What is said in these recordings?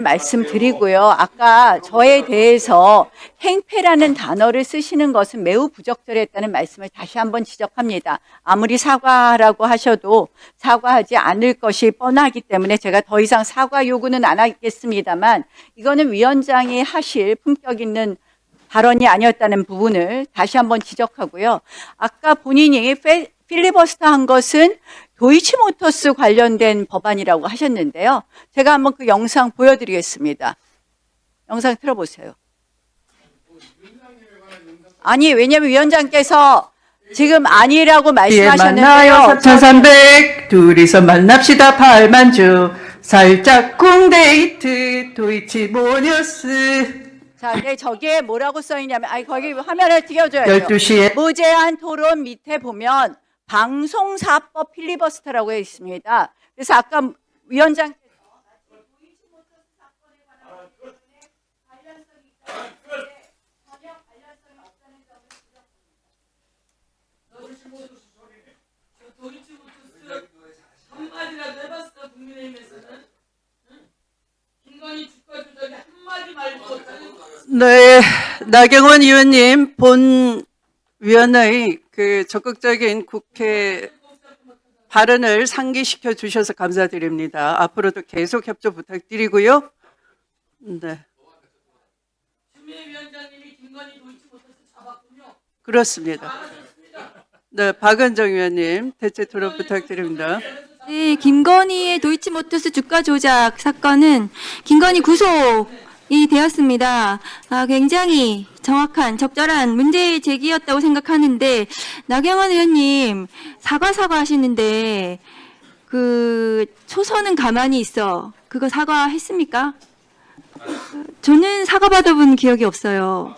말씀드리고요. 아까 저에 대해서 행패라는 단어를 쓰시는 것은 매우 부적절했다는 말씀을 다시 한번 지적합니다. 아무리 사과라고 하셔도 사과하지 않을 것이 뻔하기 때문에 제가 더 이상 사과 요구는 안 하겠습니다만 이거는 위원장이 하실 품격 있는 발언이 아니었다는 부분을 다시 한번 지적하고요. 아까 본인이 필리버스터 한 것은 도이치모터스 관련된 법안이라고 하셨는데요. 제가 한번 그 영상 보여드리겠습니다. 영상 틀어보세요. 아니, 왜냐면 위원장께서 지금 아니라고 말씀하셨는데요. 만나요 4300 둘이서 만납시다 8만주 살짝 쿵데이트 도이치모니어스. 자, 근데 저기에 뭐라고 써있냐면, 아니, 거기 화면을 띄워줘야죠. 12시에 무제한 토론 밑에 보면 방송사법 필리버스터라고 해 있습니다. 그래서 아까 위원장께서 한마디라도 해봤어. 국민의힘에서는 김건희 주가 조작이 한마디 말도 못하는. 네, 나경원 의원님 본 위원의 그 적극적인 국회 발언을 상기시켜 주셔서 감사드립니다. 앞으로도 계속 협조 부탁드리고요. 네, 추미애 위원장님이 김건희 도이치모터스 잡았군요. 그렇습니다. 네, 박은정 의원님 대체 토론 부탁드립니다. 네, 김건희의 도이치모터스 주가 조작 사건은 김건희 구속이 되었습니다. 굉장히 정확한 적절한 문제 제기였다고 생각하는데 나경원 의원님 사과하시는데 그 초선은 가만히 있어 그거 사과했습니까? 저는 사과 받아본 기억이 없어요.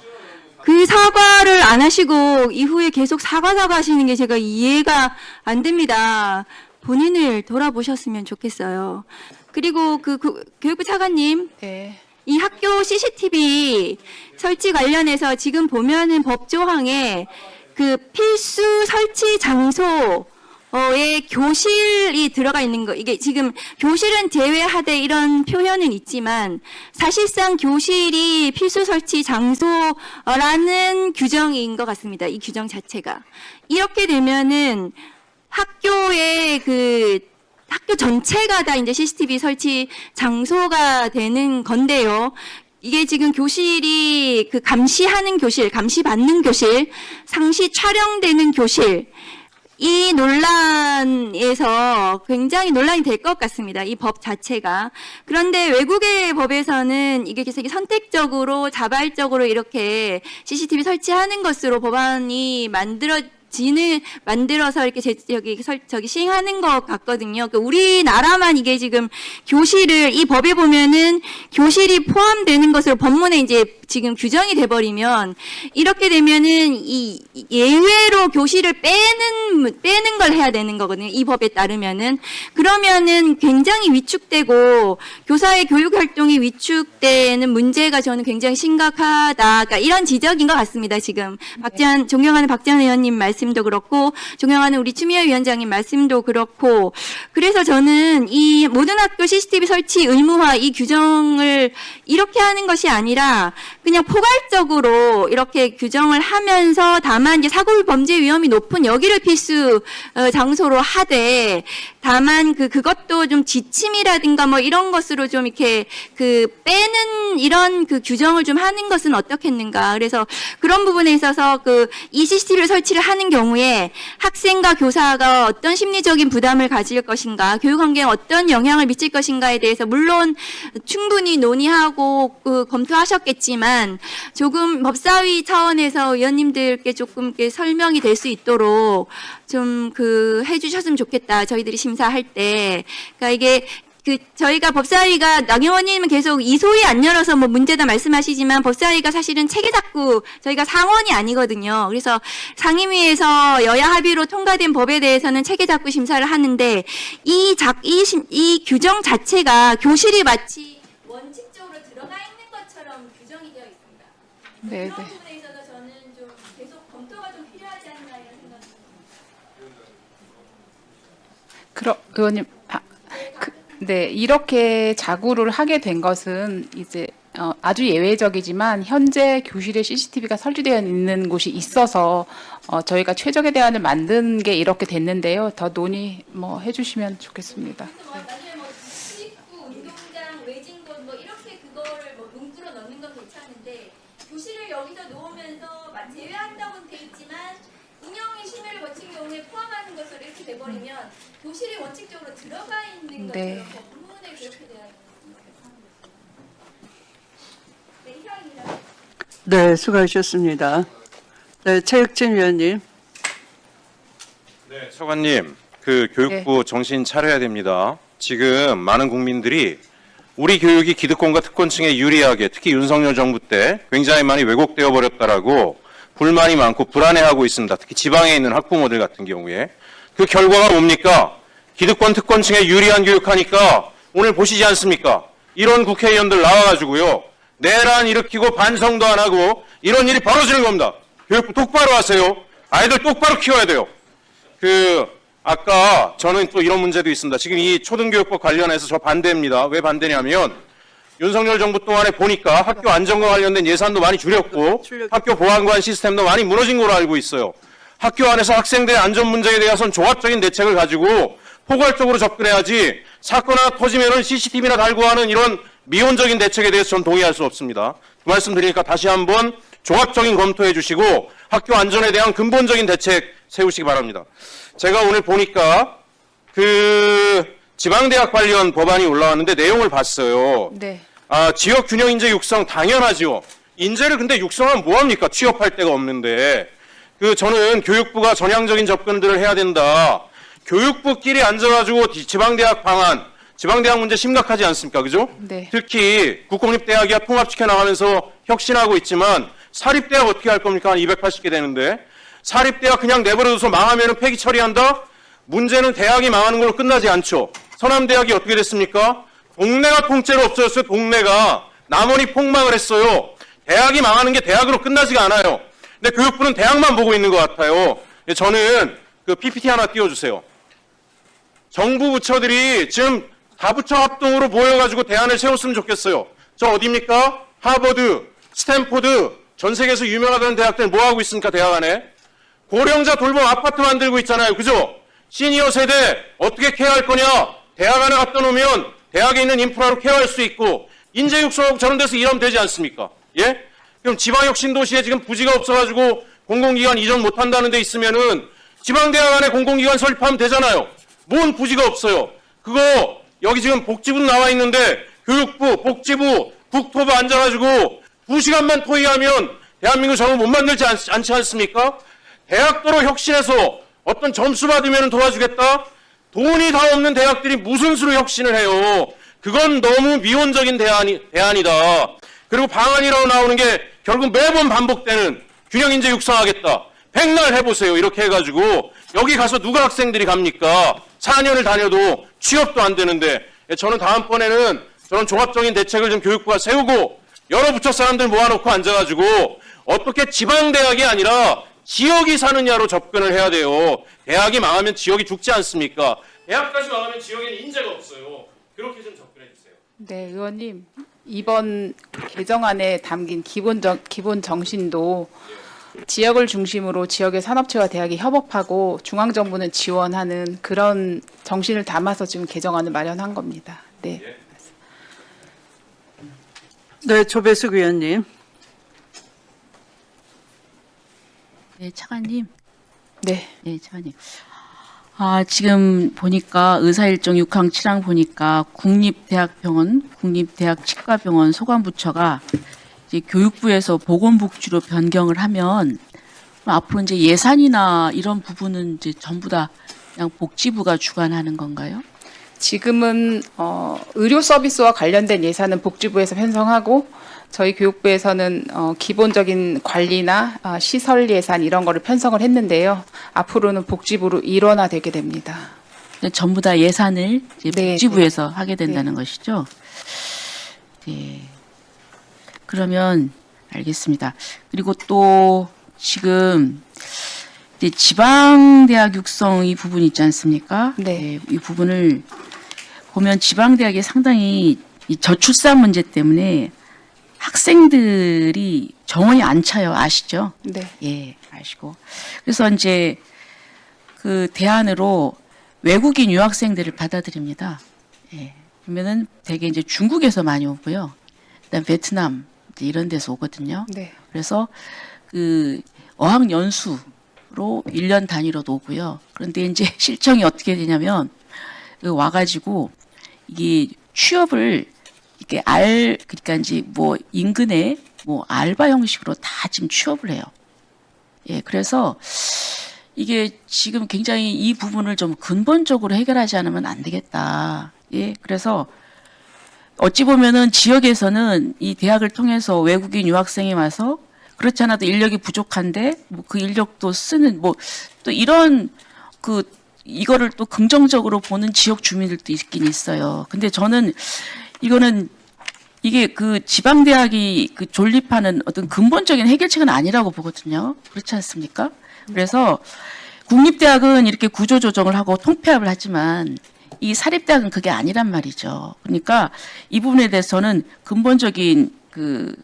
그 사과를 안 하시고 이후에 계속 사과하시는 게 제가 이해가 안 됩니다. 본인을 돌아보셨으면 좋겠어요. 그리고 그 교육부 차관님, 네. 이 학교 CCTV 설치 관련해서 지금 보면은 법조항에 그 필수 설치 장소 에 교실이 들어가 있는 거, 이게 지금 교실은 제외하되 이런 표현은 있지만 사실상 교실이 필수 설치 장소라는 규정인 것 같습니다. 이 규정 자체가. 이렇게 되면은 학교의 학교 전체가 다 이제 CCTV 설치 장소가 되는 건데요. 이게 지금 교실이 감시하는 교실, 감시받는 교실, 상시 촬영되는 교실, 이 논란에서 굉장히 논란이 될 것 같습니다. 이 법 자체가. 그런데 외국의 법에서는 이게 계속 선택적으로 자발적으로 이렇게 CCTV 설치하는 것으로 법안이 만들어서 이렇게 시행하는 것 같거든요. 그러니까 우리나라만 이게 지금 교실을 이 법에 보면은 교실이 포함되는 것으로 법문에 이제 지금 규정이 돼버리면 이렇게 되면은 이 예외로 교실을 빼는 걸 해야 되는 거거든요. 이 법에 따르면은 그러면은 굉장히 위축되고 교사의 교육 활동이 위축되는 문제가 저는 굉장히 심각하다. 그러니까 이런 지적인 것 같습니다. 지금 존경하는 박지원 의원님 말씀도 그렇고 존경하는 우리 추미애 위원장님 말씀도 그렇고 그래서 저는 이 모든 학교 CCTV 설치 의무화 이 규정을 이렇게 하는 것이 아니라 그냥 포괄적으로 이렇게 규정을 하면서 다만 이제 사고 범죄 위험이 높은 여기를 필수 장소로 하되 다만 그것도 좀 지침이라든가 뭐 이런 것으로 좀 이렇게 빼는 이런 규정을 좀 하는 것은 어떻겠는가. 그래서 그런 부분에 있어서 이 CCTV를 설치를 하는 경우에 학생과 교사가 어떤 심리적인 부담을 가질 것인가, 교육 환경에 어떤 영향을 미칠 것인가에 대해서 물론 충분히 논의하고 검토하셨겠지만 조금 법사위 차원에서 의원님들께 조금 이렇게 설명이 될 수 있도록 좀 해주셨으면 좋겠다. 저희들이 심사할 때. 그러니까 이게 저희가 법사위가 나경원님은 계속 이 소위 안 열어서 뭐 문제다 말씀하시지만 법사위가 사실은 체계작구 저희가 상원이 아니거든요. 그래서 상임위에서 여야 합의로 통과된 법에 대해서는 체계작구 심사를 하는데 이 규정 자체가 교실이 마치 원칙적으로 들어가 있는 것처럼 규정이 되어 있습니다. 네, 그런 네. 부분에 있어서 저는 좀 계속 검토가 좀 필요하지 않나 이런 생각이 듭니다. 그럼 의원님, 네, 이렇게 자구를 하게 된 것은 이제 아주 예외적이지만 현재 교실에 CCTV가 설치되어 있는 곳이 있어서 저희가 최적의 대안을 만든 게 이렇게 됐는데요. 더 논의 해주시면 좋겠습니다. 만약에 출입구, 운동장, 외진곳 이렇게 그거를 뭉뚫어 넣는 건 괜찮은데 교실을 여기서 놓으면서 제외한다고는 돼 있지만 운영의 심의를 거친 경우에 포함하는 것으로 이렇게 돼버리면 교실이 원칙적으로 들어가 있는 것처럼 네. 법문에 그렇게 돼야 네, 이상입니다. 네, 수고하셨습니다. 네, 최혁진 위원님. 네, 차관님, 그 교육부 정신 차려야 됩니다. 지금 많은 국민들이 우리 교육이 기득권과 특권층에 유리하게 특히 윤석열 정부 때 굉장히 많이 왜곡되어 버렸다라고 불만이 많고 불안해하고 있습니다. 특히 지방에 있는 학부모들 같은 경우에 그 결과가 뭡니까? 기득권 특권층에 유리한 교육하니까 오늘 보시지 않습니까? 이런 국회의원들 나와가지고요 내란 일으키고 반성도 안 하고 이런 일이 벌어지는 겁니다. 교육부 똑바로 하세요. 아이들 똑바로 키워야 돼요. 아까 저는 또 이런 문제도 있습니다. 지금 이 초등교육법 관련해서 저 반대입니다. 왜 반대냐면 윤석열 정부 동안에 보니까 학교 안전과 관련된 예산도 많이 줄였고 학교 보안관 시스템도 많이 무너진 걸로 알고 있어요. 학교 안에서 학생들의 안전 문제에 대해서는 종합적인 대책을 가지고 포괄적으로 접근해야지 사건 하나 터지면은 CCTV나 달고 하는 이런 미온적인 대책에 대해서 전 동의할 수 없습니다. 그 말씀 드리니까 다시 한번 종합적인 검토해 주시고 학교 안전에 대한 근본적인 대책 세우시기 바랍니다. 제가 오늘 보니까 지방대학 관련 법안이 올라왔는데 내용을 봤어요. 네. 지역 균형 인재 육성 당연하죠. 인재를 근데 육성하면 뭐합니까? 취업할 데가 없는데. 저는 교육부가 전향적인 접근들을 해야 된다. 교육부끼리 앉아가지고 지방대학 방안, 지방대학 문제 심각하지 않습니까? 그죠? 네. 특히 국공립대학이야 통합시켜 나가면서 혁신하고 있지만 사립대학 어떻게 할 겁니까? 한 280개 되는데. 사립대학 그냥 내버려둬서 망하면 폐기 처리한다? 문제는 대학이 망하는 걸로 끝나지 않죠. 서남대학이 어떻게 됐습니까? 동네가 통째로 없어졌어요. 동네가. 남원이 폭망을 했어요. 대학이 망하는 게 대학으로 끝나지가 않아요. 근데 교육부는 대학만 보고 있는 것 같아요. 저는 PPT 하나 띄워주세요. 정부 부처들이 지금 다부처 합동으로 모여가지고 대안을 세웠으면 좋겠어요. 저 어디입니까? 하버드, 스탠포드, 전 세계에서 유명하다는 대학들 뭐 하고 있습니까? 대학 안에. 고령자 돌봄 아파트 만들고 있잖아요. 그죠? 시니어 세대 어떻게 케어할 거냐? 대학 안에 갖다 놓으면 대학에 있는 인프라로 케어할 수 있고 인재 육성하고 저런 데서 일하면 되지 않습니까? 예? 그럼 지방혁신도시에 지금 부지가 없어가지고 공공기관 이전 못한다는 데 있으면은 지방대학 안에 공공기관 설립하면 되잖아요. 뭔 부지가 없어요. 그거 여기 지금 복지부 나와 있는데 교육부, 복지부, 국토부 앉아가지고 2시간만 토의하면 대한민국 정부 못 만들지 않지 않습니까? 대학도로 혁신해서 어떤 점수 받으면 도와주겠다? 돈이 다 없는 대학들이 무슨 수로 혁신을 해요? 그건 너무 미온적인 대안이다. 그리고 방안이라고 나오는 게 결국 매번 반복되는 균형인재 육성하겠다. 백날 해보세요. 이렇게 해가지고 여기 가서 누가 학생들이 갑니까? 4년을 다녀도 취업도 안 되는데 저는 다음번에는 저런 종합적인 대책을 좀 교육부가 세우고 여러 부처 사람들 모아놓고 앉아가지고 어떻게 지방대학이 아니라 지역이 사느냐로 접근을 해야 돼요. 대학이 망하면 지역이 죽지 않습니까? 대학까지 망하면 지역에는 인재가 없어요. 그렇게 좀 접근해 주세요. 네, 의원님. 이번 개정안에 담긴 기본 정신도 지역을 중심으로 지역의 산업체와 대학이 협업하고 중앙정부는 지원하는 그런 정신을 담아서 지금 개정안을 마련한 겁니다. 네. 네, 조배숙 의원님. 네, 차관님. 네. 네, 차관님. 지금 보니까 의사일정 6항 7항 보니까 국립대학병원, 국립대학치과병원 소관부처가 이제 교육부에서 보건복지로 변경을 하면 앞으로 이제 예산이나 이런 부분은 이제 전부 다 그냥 복지부가 주관하는 건가요? 지금은 의료 서비스와 관련된 예산은 복지부에서 편성하고 저희 교육부에서는 기본적인 관리나 시설 예산 이런 거를 편성을 했는데요. 앞으로는 복지부로 일원화되게 됩니다. 전부 다 예산을 이제 네, 복지부에서 하게 된다는 것이죠. 네. 그러면 알겠습니다. 그리고 또 지금 이제 지방대학 육성 이 부분 있지 않습니까? 네. 이 부분을 보면 지방대학이 상당히 이 저출산 문제 때문에 학생들이 정원이 안 차요. 아시죠? 네. 예, 아시고. 그래서 이제 그 대안으로 외국인 유학생들을 받아들입니다. 예. 그러면은 대개 이제 중국에서 많이 오고요. 그다음 베트남 이제 이런 데서 오거든요. 네. 그래서 그 어학 연수로 1년 단위로도 오고요. 그런데 이제 실정이 어떻게 되냐면 그 와가지고 이게 취업을 이렇게 그러니까 이제 뭐 인근에 뭐 알바 형식으로 다 지금 취업을 해요. 예, 그래서 이게 지금 굉장히 이 부분을 좀 근본적으로 해결하지 않으면 안 되겠다. 예, 그래서 어찌 보면은 지역에서는 이 대학을 통해서 외국인 유학생이 와서 그렇지 않아도 인력이 부족한데 뭐 그 인력도 쓰는 뭐 또 이런 그 이거를 또 긍정적으로 보는 지역 주민들도 있긴 있어요. 근데 저는 이거는 이게 그 지방대학이 그 존립하는 어떤 근본적인 해결책은 아니라고 보거든요. 그렇지 않습니까? 그래서 국립대학은 이렇게 구조조정을 하고 통폐합을 하지만 이 사립대학은 그게 아니란 말이죠. 그러니까 이 부분에 대해서는 근본적인 그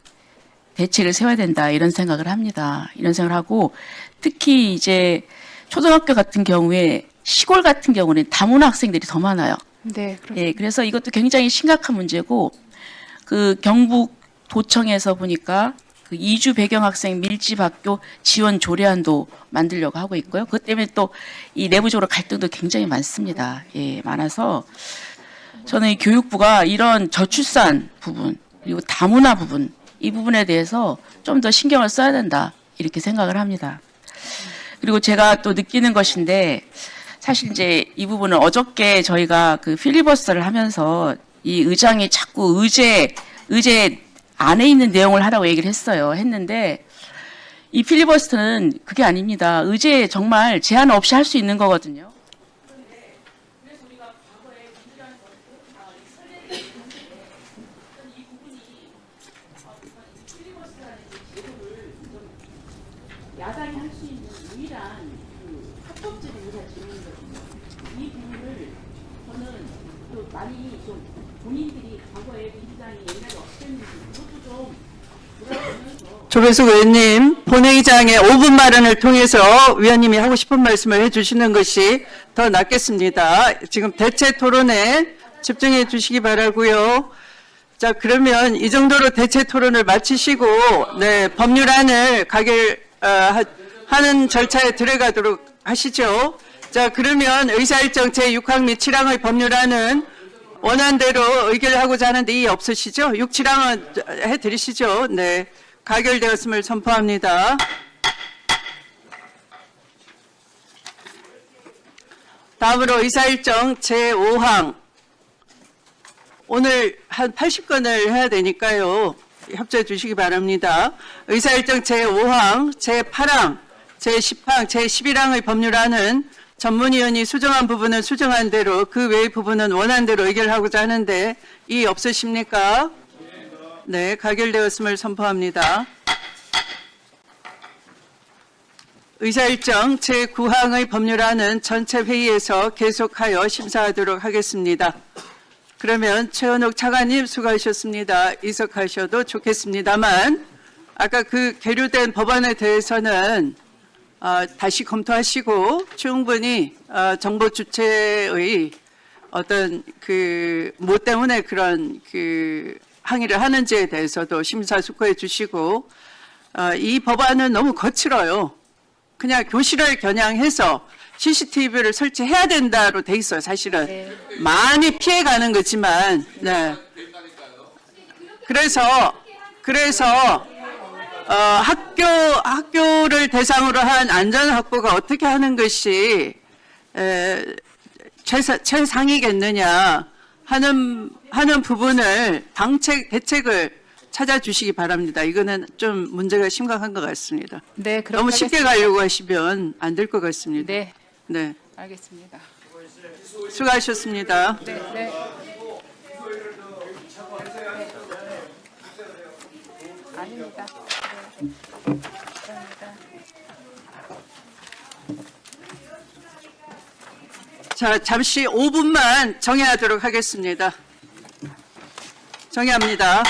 대책을 세워야 된다 이런 생각을 합니다. 이런 생각을 하고 특히 이제 초등학교 같은 경우에 시골 같은 경우는 다문화 학생들이 더 많아요. 네. 그렇습니다. 예, 그래서 이것도 굉장히 심각한 문제고 그 경북 도청에서 보니까 그 이주 배경 학생 밀집 학교 지원 조례안도 만들려고 하고 있고요. 그것 때문에 또 이 내부적으로 갈등도 굉장히 많습니다. 예, 많아서 저는 이 교육부가 이런 저출산 부분 그리고 다문화 부분 이 부분에 대해서 좀 더 신경을 써야 된다 이렇게 생각을 합니다. 그리고 제가 또 느끼는 것인데 사실 이제 이 부분은 어저께 저희가 그 필리버스터를 하면서 이 의장이 자꾸 의제 안에 있는 내용을 하라고 얘기를 했는데 이 필리버스터는 그게 아닙니다. 의제 정말 제한 없이 할 수 있는 거거든요. 야당이 할 수 있는 유일한 그 합법적인 의사 진행이거든요. 이 부분을 저는 또 많이 좀 본인들이 과거에 민주당이 옛날에 어떻게 했는지 그것도 좀 돌아보면서 조배숙 의원님, 본회의장의 5분 발언을 통해서 위원님이 하고 싶은 말씀을 해주시는 것이 더 낫겠습니다. 지금 대체 토론에 집중해 주시기 바라고요. 자, 그러면 이 정도로 대체 토론을 마치시고, 네, 법률안을 하는 절차에 들어가도록 하시죠. 자, 그러면 의사일정 제6항 및 7항의 법률안은 원안대로 의결하고자 하는데 이의 없으시죠? 6, 7항은 해드리시죠. 네. 가결되었음을 선포합니다. 다음으로 의사일정 제5항. 오늘 한 80건을 해야 되니까요. 협조해 주시기 바랍니다. 의사일정 제5항, 제8항, 제10항, 제11항의 법률안은 전문위원이 수정한 부분은 수정한 대로 그 외의 부분은 원안대로 의결하고자 하는데 이의 없으십니까? 네, 가결되었음을 선포합니다. 의사일정 제9항의 법률안은 전체 회의에서 계속하여 심사하도록 하겠습니다. 그러면 최원옥 차관님 수고하셨습니다. 이석하셔도 좋겠습니다만 아까 그 계류된 법안에 대해서는 다시 검토하시고 충분히 정보 주체의 어떤 뭐 때문에 그런 항의를 하는지에 대해서도 심사숙고해 주시고 이 법안은 너무 거칠어요. 그냥 교실을 겨냥해서 CCTV를 설치해야 된다로 돼 있어요. 사실은 네. 많이 피해가는 거지만, 네. 그래서 학교를 대상으로 한 안전 확보가 어떻게 하는 것이 최상이겠느냐 하는 부분을 대책을 찾아주시기 바랍니다. 이거는 좀 문제가 심각한 것 같습니다. 네, 그럼 너무 쉽게 가려고 하시면 안 될 것 같습니다. 네, 네, 알겠습니다. 수고하셨습니다. 네, 네. 아닙니다. 네. 감사합니다. 자, 잠시 5분만 정회하도록 하겠습니다. 정회합니다.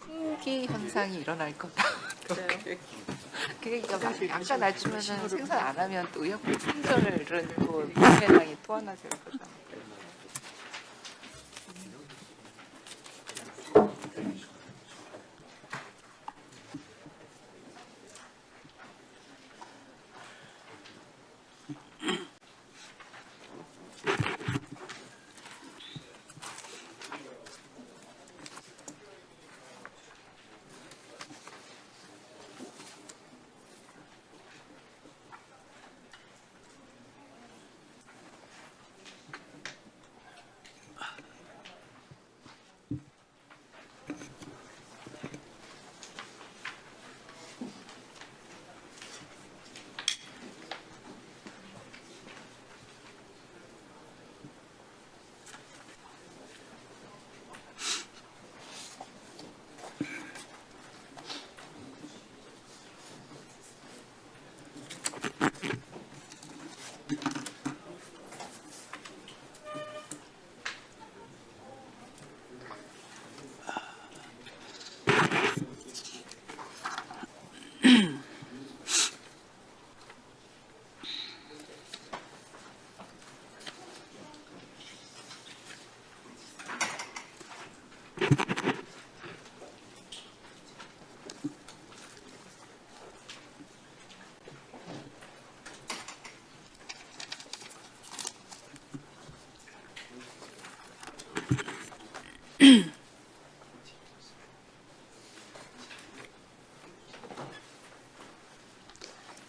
풍기 현상이 일어날 거다. 그러니까 약간 낮추면 생산 안 하면 또 의약품 품절을 또 민주당이 또 하나 될 거다.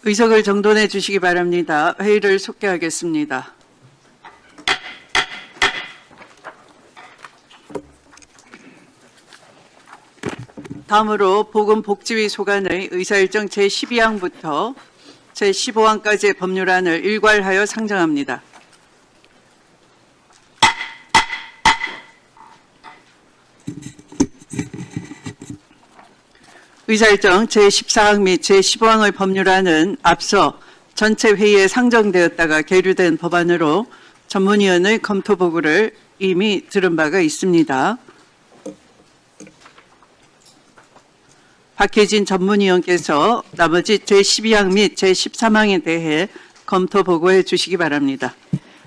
의석을 정돈해 주시기 바랍니다. 회의를 속개하겠습니다. 다음으로 보건복지위 소관의 의사일정 제12항부터 제15항까지의 법률안을 일괄하여 상정합니다. 의사일정 제14항 및 제15항의 법률안은 앞서 전체 회의에 상정되었다가 계류된 법안으로 전문위원의 검토 보고를 이미 들은 바가 있습니다. 박혜진 전문위원께서 나머지 제12항 및 제13항에 대해 검토 보고해 주시기 바랍니다.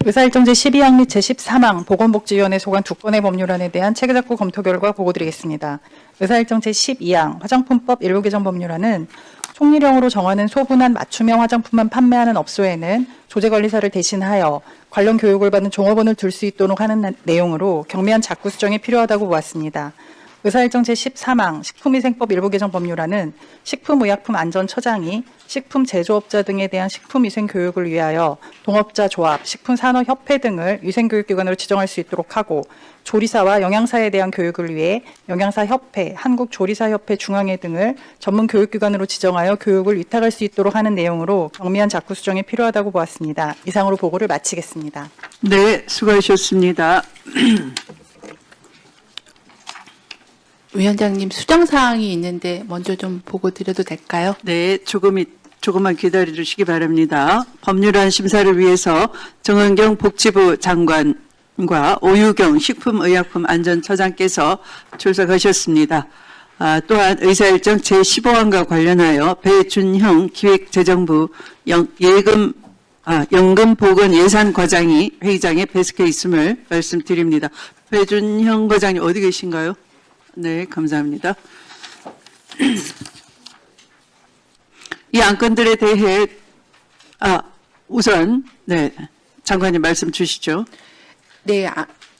의사일정 제12항 및 제13항 보건복지위원회 소관 2건의 법률안에 대한 체계작구 검토 결과 보고드리겠습니다. 의사일정 제12항 화장품법 일부 개정 법률안은 총리령으로 정하는 소분한 맞춤형 화장품만 판매하는 업소에는 조제관리사를 대신하여 관련 교육을 받은 종업원을 둘 수 있도록 하는 내용으로 경미한 작구 수정이 필요하다고 보았습니다. 의사일정 제13항 식품위생법 일부 개정 법률안은 식품의약품안전처장이 식품 제조업자 등에 대한 식품위생 교육을 위하여 동업자 조합, 식품산업협회 등을 위생교육기관으로 지정할 수 있도록 하고 조리사와 영양사에 대한 교육을 위해 영양사협회, 한국조리사협회 중앙회 등을 전문교육기관으로 지정하여 교육을 위탁할 수 있도록 하는 내용으로 경미한 작구 수정이 필요하다고 보았습니다. 이상으로 보고를 마치겠습니다. 네, 수고하셨습니다. 위원장님 수정사항이 있는데 먼저 좀 보고 드려도 될까요? 네, 조금만 기다려 주시기 바랍니다. 법률안 심사를 위해서 정은경 복지부 장관과 오유경 식품의약품안전처장께서 출석하셨습니다. 또한 의사일정 제15항과 관련하여 배준형 기획재정부 연금보건예산과장이 회의장에 배석해 있음을 말씀드립니다. 배준형 과장님 어디 계신가요? 네, 감사합니다. 이 안건들에 대해 우선 장관님 말씀 주시죠. 네,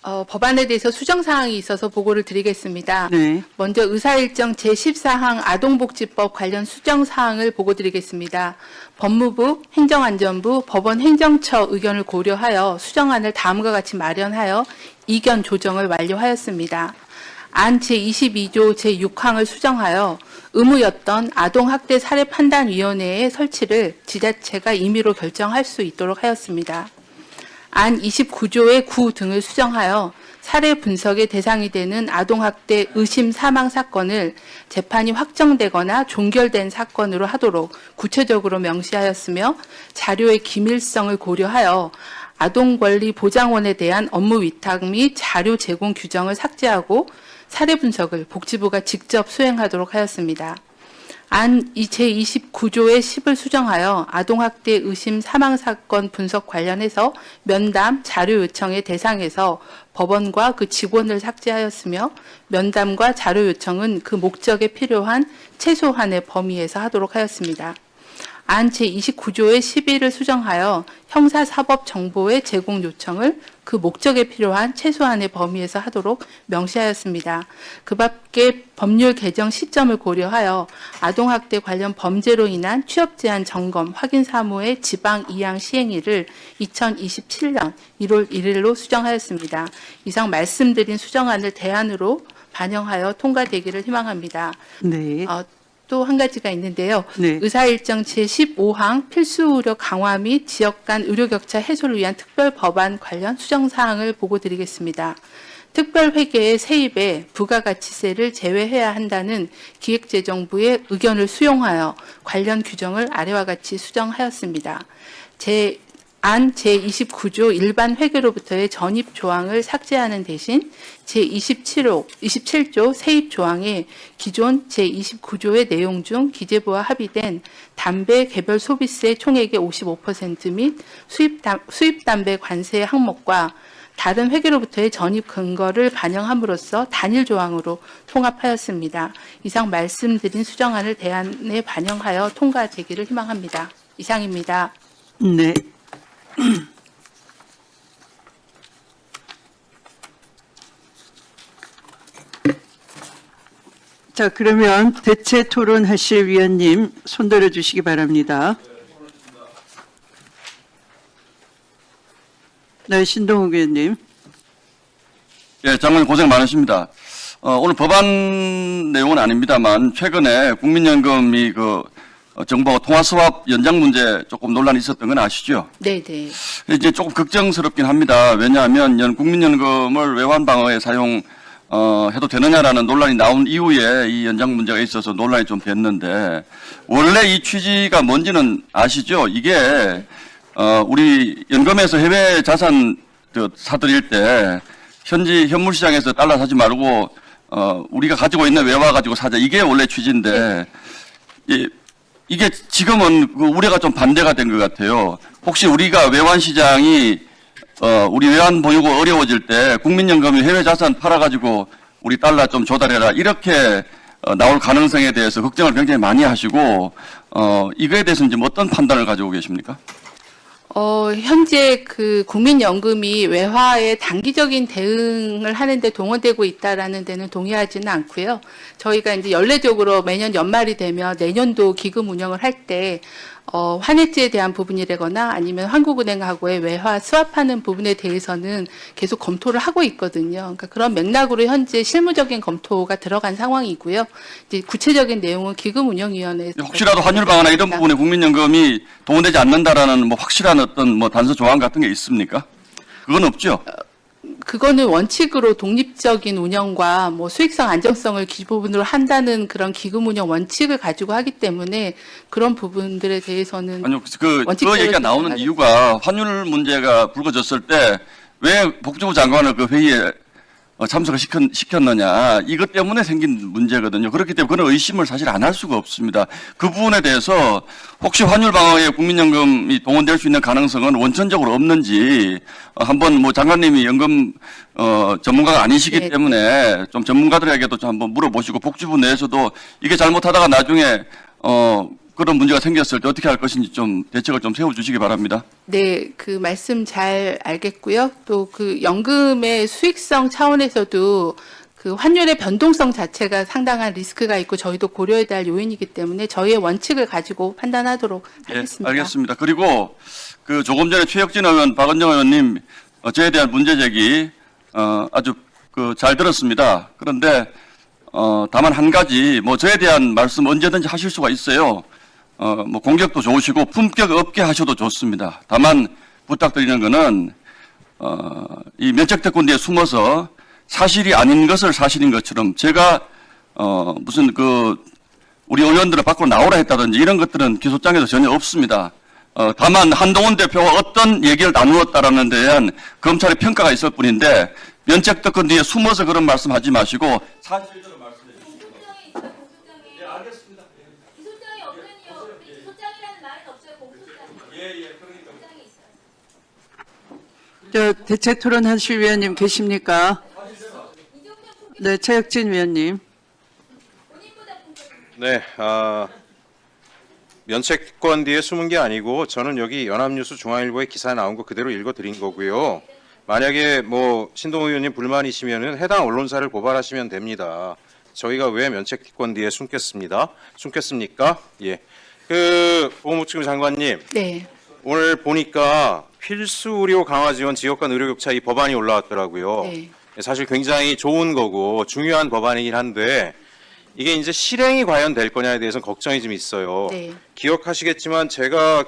법안에 대해서 수정사항이 있어서 보고를 드리겠습니다. 네. 먼저 의사일정 제14항 아동복지법 관련 수정사항을 보고 드리겠습니다. 법무부, 행정안전부, 법원행정처 의견을 고려하여 수정안을 다음과 같이 마련하여 이견 조정을 완료하였습니다. 안 제22조 제6항을 수정하여 의무였던 아동학대 사례판단위원회의 설치를 지자체가 임의로 결정할 수 있도록 하였습니다. 안 29조의 9 등을 수정하여 사례 분석의 대상이 되는 아동학대 의심 사망 사건을 재판이 확정되거나 종결된 사건으로 하도록 구체적으로 명시하였으며 자료의 기밀성을 고려하여 아동권리보장원에 대한 업무 위탁 및 자료 제공 규정을 삭제하고 사례 분석을 복지부가 직접 수행하도록 하였습니다. 안 제29조의 10을 수정하여 아동학대 의심 사망사건 분석 관련해서 면담, 자료 요청의 대상에서 법원과 그 직원을 삭제하였으며 면담과 자료 요청은 그 목적에 필요한 최소한의 범위에서 하도록 하였습니다. 안 제29조의 11을 수정하여 형사사법정보의 제공 요청을 그 목적에 필요한 최소한의 범위에서 하도록 명시하였습니다. 그 밖에 법률 개정 시점을 고려하여 아동학대 관련 범죄로 인한 취업제한 점검 확인 사무의 지방 이양 시행일을 2027년 1월 1일로 수정하였습니다. 이상 말씀드린 수정안을 대안으로 반영하여 통과되기를 희망합니다. 네. 또 한 가지가 있는데요. 네. 의사일정 제15항 필수 의료 강화 및 지역 간 의료 격차 해소를 위한 특별 법안 관련 수정 사항을 보고 드리겠습니다. 특별 회계의 세입에 부가가치세를 제외해야 한다는 기획재정부의 의견을 수용하여 관련 규정을 아래와 같이 수정하였습니다. 안 제29조 일반 회계로부터의 전입 조항을 삭제하는 대신 제27조 세입 조항에 기존 제29조의 내용 중 기재부와 합의된 담배 개별 소비세 총액의 55% 및 수입 담배 관세 항목과 다른 회계로부터의 전입 근거를 반영함으로써 단일 조항으로 통합하였습니다. 이상 말씀드린 수정안을 대안에 반영하여 통과되기를 희망합니다. 이상입니다. 네. 자, 그러면 대체 토론하실 위원님 손 들어주시기 바랍니다. 네, 신동욱 의원님. 예, 장관님 고생 많으십니다. 오늘 법안 내용은 아닙니다만 최근에 국민연금이 정부와 통화스왑 연장 문제 조금 논란이 있었던 건 아시죠? 네네. 이제 조금 걱정스럽긴 합니다. 왜냐하면 국민연금을 외환 방어에 해도 되느냐라는 논란이 나온 이후에 이 연장 문제가 있어서 논란이 좀 됐는데 원래 이 취지가 뭔지는 아시죠? 이게 우리 연금에서 해외 자산 사들일 때 현물 시장에서 달러 사지 말고 우리가 가지고 있는 외화 가지고 사자 이게 원래 취지인데 이게 지금은 우려가 좀 반대가 된 것 같아요. 혹시 우리가 외환 시장이 우리 외환 보유고 어려워질 때 국민연금이 해외 자산 팔아가지고 우리 달러 좀 조달해라 이렇게 나올 가능성에 대해서 걱정을 굉장히 많이 하시고 이거에 대해서는 지금 어떤 판단을 가지고 계십니까? 현재 그 국민연금이 외화에 단기적인 대응을 하는데 동원되고 있다라는 데는 동의하지는 않고요. 저희가 이제 연례적으로 매년 연말이 되면 내년도 기금 운영을 할 때 환해지에 대한 부분이라거나 아니면 한국은행하고의 외화 스왑하는 부분에 대해서는 계속 검토를 하고 있거든요. 그러니까 그런 맥락으로 현재 실무적인 검토가 들어간 상황이고요. 이제 구체적인 내용은 기금운영위원회에서 혹시라도 환율 방어나 이런 부분에 국민연금이 동원되지 않는다라는 확실한 어떤 단서 조항 같은 게 있습니까? 그건 없죠. 그거는 원칙으로 독립적인 운영과 수익성 안정성을 기본으로 한다는 그런 기금 운영 원칙을 가지고 하기 때문에 그런 부분들에 대해서는 아니요, 그 얘기가 나오는 이유가 환율 문제가 불거졌을 때 왜 복지부 장관을 그 회의에 참석을 시켰느냐 이것 때문에 생긴 문제거든요. 그렇기 때문에 그런 의심을 사실 안 할 수가 없습니다. 그 부분에 대해서 혹시 환율 방어에 국민연금이 동원될 수 있는 가능성은 원천적으로 없는지 한번 장관님이 연금 전문가가 아니시기 네. 때문에 좀 전문가들에게도 좀 한번 물어보시고 복지부 내에서도 이게 잘못하다가 나중에 그런 문제가 생겼을 때 어떻게 할 것인지 좀 대책을 좀 세워주시기 바랍니다. 네, 그 말씀 잘 알겠고요. 또 그 연금의 수익성 차원에서도 그 환율의 변동성 자체가 상당한 리스크가 있고 저희도 고려해야 할 요인이기 때문에 저희의 원칙을 가지고 판단하도록 하겠습니다. 예, 알겠습니다. 그리고 그 조금 전에 최혁진 의원, 박은정 의원님 저에 대한 문제 제기 아주 잘 들었습니다. 그런데 다만 한 가지 저에 대한 말씀 언제든지 하실 수가 있어요. 공격도 좋으시고 품격 없게 하셔도 좋습니다. 다만 부탁드리는 거는 이 면책특권 뒤에 숨어서 사실이 아닌 것을 사실인 것처럼 제가 무슨 우리 의원들을 밖으로 나오라 했다든지 이런 것들은 기소장에도 전혀 없습니다. 다만 한동훈 대표가 어떤 얘기를 나누었다라는 데 대한 검찰의 평가가 있을 뿐인데 면책 특권 뒤에 숨어서 그런 말씀하지 마시고 사실대로 말씀해 주시기 바랍니다. 예, 알겠습니다. 기소장이 없다니요. 기소장이라는 말은 없어요. 공소장이. 예, 그러니까. 저 대체 토론하실 위원님 계십니까? 네, 최혁진 위원님. 네, 면책권 뒤에 숨은 게 아니고 저는 여기 연합뉴스 중앙일보에 기사에 나온 거 그대로 읽어드린 거고요. 만약에 뭐 신동호 의원님 불만이시면은 해당 언론사를 고발하시면 됩니다. 저희가 왜 면책권 뒤에 숨겠습니까? 예. 보건복지부 장관님, 네. 오늘 보니까 필수 의료 강화 지원 지역 간 의료 격차 이 법안이 올라왔더라고요. 네. 사실 굉장히 좋은 거고 중요한 법안이긴 한데 이게 이제 실행이 과연 될 거냐에 대해서 걱정이 좀 있어요. 네. 기억하시겠지만 제가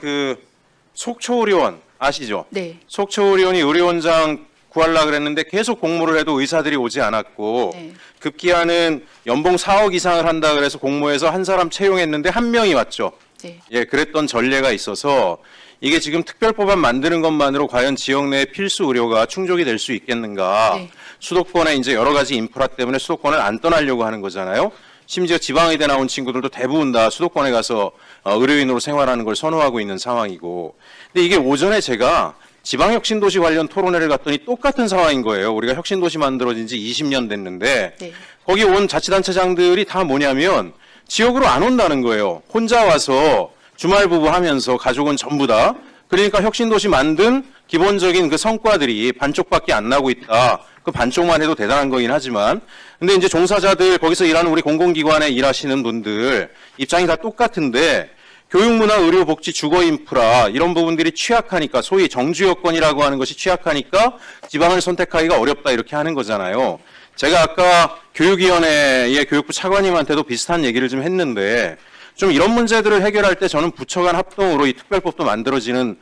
속초의료원 아시죠? 네. 속초의료원이 의료원장 구하려고 그랬는데 계속 공모를 해도 의사들이 오지 않았고 네. 급기야는 연봉 4억 이상을 한다 그래서 공모해서 한 사람 채용했는데 한 명이 왔죠. 네. 예, 그랬던 전례가 있어서 이게 지금 특별법안 만드는 것만으로 과연 지역 내 필수 의료가 충족이 될 수 있겠는가? 네. 수도권에 이제 여러 가지 인프라 때문에 수도권을 안 떠나려고 하는 거잖아요. 심지어 지방의대 나온 친구들도 대부분 다 수도권에 가서 의료인으로 생활하는 걸 선호하고 있는 상황이고. 근데 이게 오전에 제가 지방혁신도시 관련 토론회를 갔더니 똑같은 상황인 거예요. 우리가 혁신도시 만들어진 지 20년 됐는데 네. 거기 온 자치단체장들이 다 뭐냐면 지역으로 안 온다는 거예요. 혼자 와서 주말 부부 하면서 가족은 전부 다. 그러니까 혁신도시 만든 기본적인 그 성과들이 반쪽밖에 안 나고 있다. 그 반쪽만 해도 대단한 거긴 하지만. 근데 이제 종사자들, 거기서 일하는 우리 공공기관에 일하시는 분들 입장이 다 똑같은데 교육문화, 의료복지, 주거인프라 이런 부분들이 취약하니까 소위 정주여건이라고 하는 것이 취약하니까 지방을 선택하기가 어렵다 이렇게 하는 거잖아요. 제가 아까 교육위원회의 교육부 차관님한테도 비슷한 얘기를 좀 했는데 좀 이런 문제들을 해결할 때 저는 부처 간 합동으로 이 특별법도 만들어지는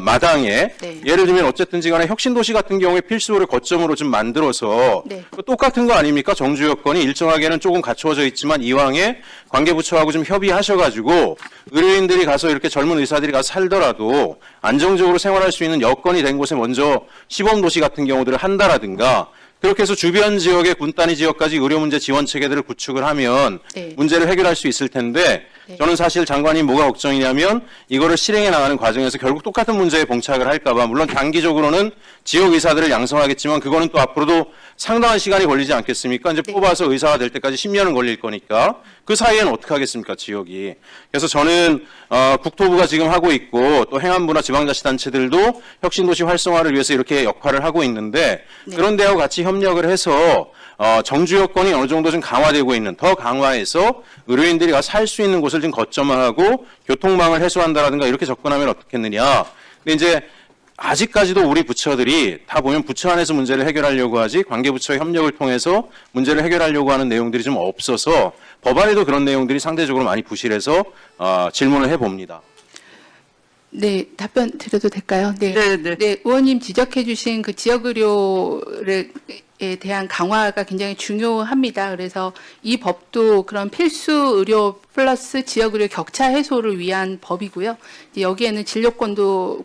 마당에 네. 예를 들면 어쨌든지 간에 혁신도시 같은 경우에 필수를 거점으로 좀 만들어서 네. 똑같은 거 아닙니까? 정주 여건이 일정하게는 조금 갖추어져 있지만 이왕에 관계부처하고 좀 협의하셔가지고 의료인들이 가서 이렇게 젊은 의사들이 가서 살더라도 안정적으로 생활할 수 있는 여건이 된 곳에 먼저 시범도시 같은 경우들을 한다라든가 그렇게 해서 주변 지역의 군단위 지역까지 의료 문제 지원 체계들을 구축을 하면 네. 문제를 해결할 수 있을 텐데 네. 저는 사실 장관이 뭐가 걱정이냐면 이거를 실행해 나가는 과정에서 결국 똑같은 문제에 봉착을 할까 봐 물론 단기적으로는 지역 의사들을 양성하겠지만 그거는 또 앞으로도 상당한 시간이 걸리지 않겠습니까? 이제 네. 뽑아서 의사가 될 때까지 10년은 걸릴 거니까 그 사이에는 어떻게 하겠습니까? 지역이. 그래서 저는 국토부가 지금 하고 있고 또 행안부나 지방자치단체들도 혁신도시 활성화를 위해서 이렇게 역할을 하고 있는데 네. 그런 데하고 같이 협력을 해서 정주 여건이 어느 정도 좀 강화되고 있는 더 강화해서 의료인들이 가서 살 수 있는 곳을 좀 거점화하고 교통망을 해소한다라든가 이렇게 접근하면 어떻겠느냐. 근데 이제 아직까지도 우리 부처들이 다 보면 부처 안에서 문제를 해결하려고 하지 관계부처의 협력을 통해서 문제를 해결하려고 하는 내용들이 좀 없어서 법안에도 그런 내용들이 상대적으로 많이 부실해서 질문을 해봅니다. 네, 답변 드려도 될까요? 네. 네. 네, 의원님 지적해 주신 그 지역 의료에 대한 강화가 굉장히 중요합니다. 그래서 이 법도 그런 필수 의료 플러스 지역 의료 격차 해소를 위한 법이고요. 이제 여기에는 진료권도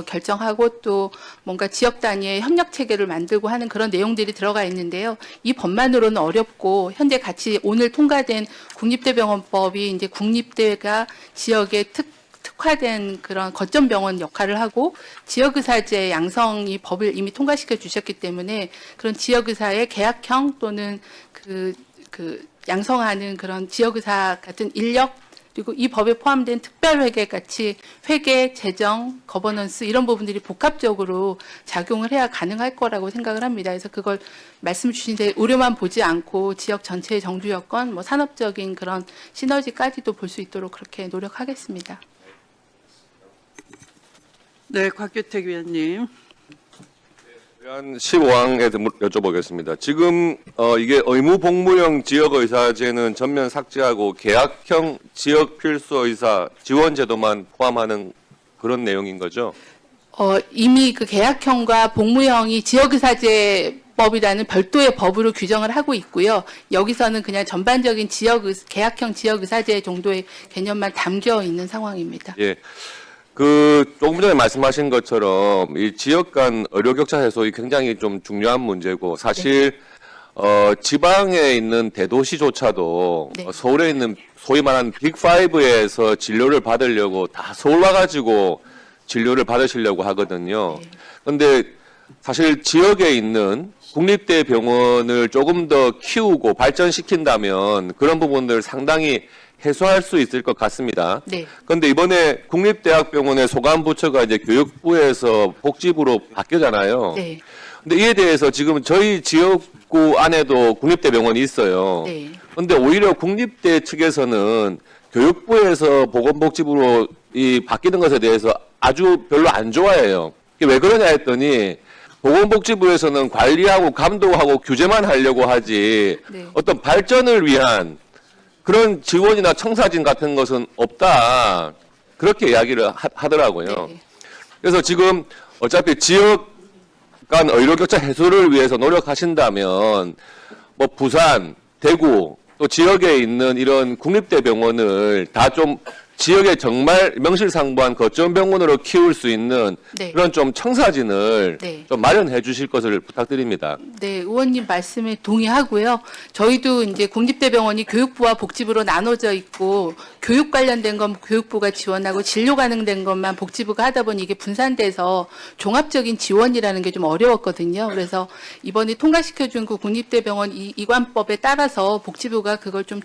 결정하고 또 뭔가 지역 단위의 협력 체계를 만들고 하는 그런 내용들이 들어가 있는데요. 이 법만으로는 어렵고 현재 같이 오늘 통과된 국립대병원법이 이제 국립대가 지역의 특화된 그런 거점 병원 역할을 하고 지역의사제 양성이 법을 이미 통과시켜 주셨기 때문에 그런 지역의사의 계약형 또는 그 양성하는 그런 지역의사 같은 인력 그리고 이 법에 포함된 특별회계 같이 회계, 재정, 거버넌스 이런 부분들이 복합적으로 작용을 해야 가능할 거라고 생각을 합니다. 그래서 그걸 말씀 주신 데 의료만 보지 않고 지역 전체의 정주 여건, 뭐 산업적인 그런 시너지까지도 볼 수 있도록 그렇게 노력하겠습니다. 네, 곽규택 위원님. 한 15항에 여쭤보겠습니다. 지금 이게 의무복무형 지역의사제는 전면 삭제하고 계약형 지역 필수의사 지원제도만 포함하는 그런 내용인 거죠? 이미 그 계약형과 복무형이 지역의사제법이라는 별도의 법으로 규정을 하고 있고요. 여기서는 그냥 전반적인 계약형 지역의사제 정도의 개념만 담겨 있는 상황입니다. 예. 조금 전에 말씀하신 것처럼 이 지역 간 의료 격차 해소이 굉장히 좀 중요한 문제고 사실 지방에 있는 대도시조차도 네. 서울에 있는 소위 말하는 빅5에서 진료를 받으려고 다 서울 와가지고 진료를 받으시려고 하거든요. 그런데 사실 지역에 있는 국립대 병원을 조금 더 키우고 발전시킨다면 그런 부분들 상당히 해소할 수 있을 것 같습니다. 네. 그런데 이번에 국립대학병원의 소관부처가 이제 교육부에서 복지부로 바뀌잖아요. 네. 근데 이에 대해서 지금 저희 지역구 안에도 국립대병원이 있어요. 네. 그런데 오히려 국립대 측에서는 교육부에서 보건복지부로 이 바뀌는 것에 대해서 아주 별로 안 좋아해요. 이게 왜 그러냐 했더니 보건복지부에서는 관리하고 감독하고 규제만 하려고 하지 네. 어떤 발전을 위한 그런 지원이나 청사진 같은 것은 없다. 그렇게 이야기를 하더라고요. 네. 그래서 지금 어차피 지역 간 의료 격차 해소를 위해서 노력하신다면 뭐 부산, 대구 또 지역에 있는 이런 국립대 병원을 다 좀 지역에 정말 명실상부한 거점 병원으로 키울 수 있는 네. 그런 좀 청사진을 네. 좀 마련해 주실 것을 부탁드립니다. 네, 의원님 말씀에 동의하고요. 저희도 이제 국립대병원이 교육부와 복지부로 나눠져 있고 교육 관련된 건 교육부가 지원하고 진료 가능된 것만 복지부가 하다 보니 이게 분산돼서 종합적인 지원이라는 게 좀 어려웠거든요. 그래서 이번에 통과시켜준 그 국립대병원 이관법에 따라서 복지부가 그걸 좀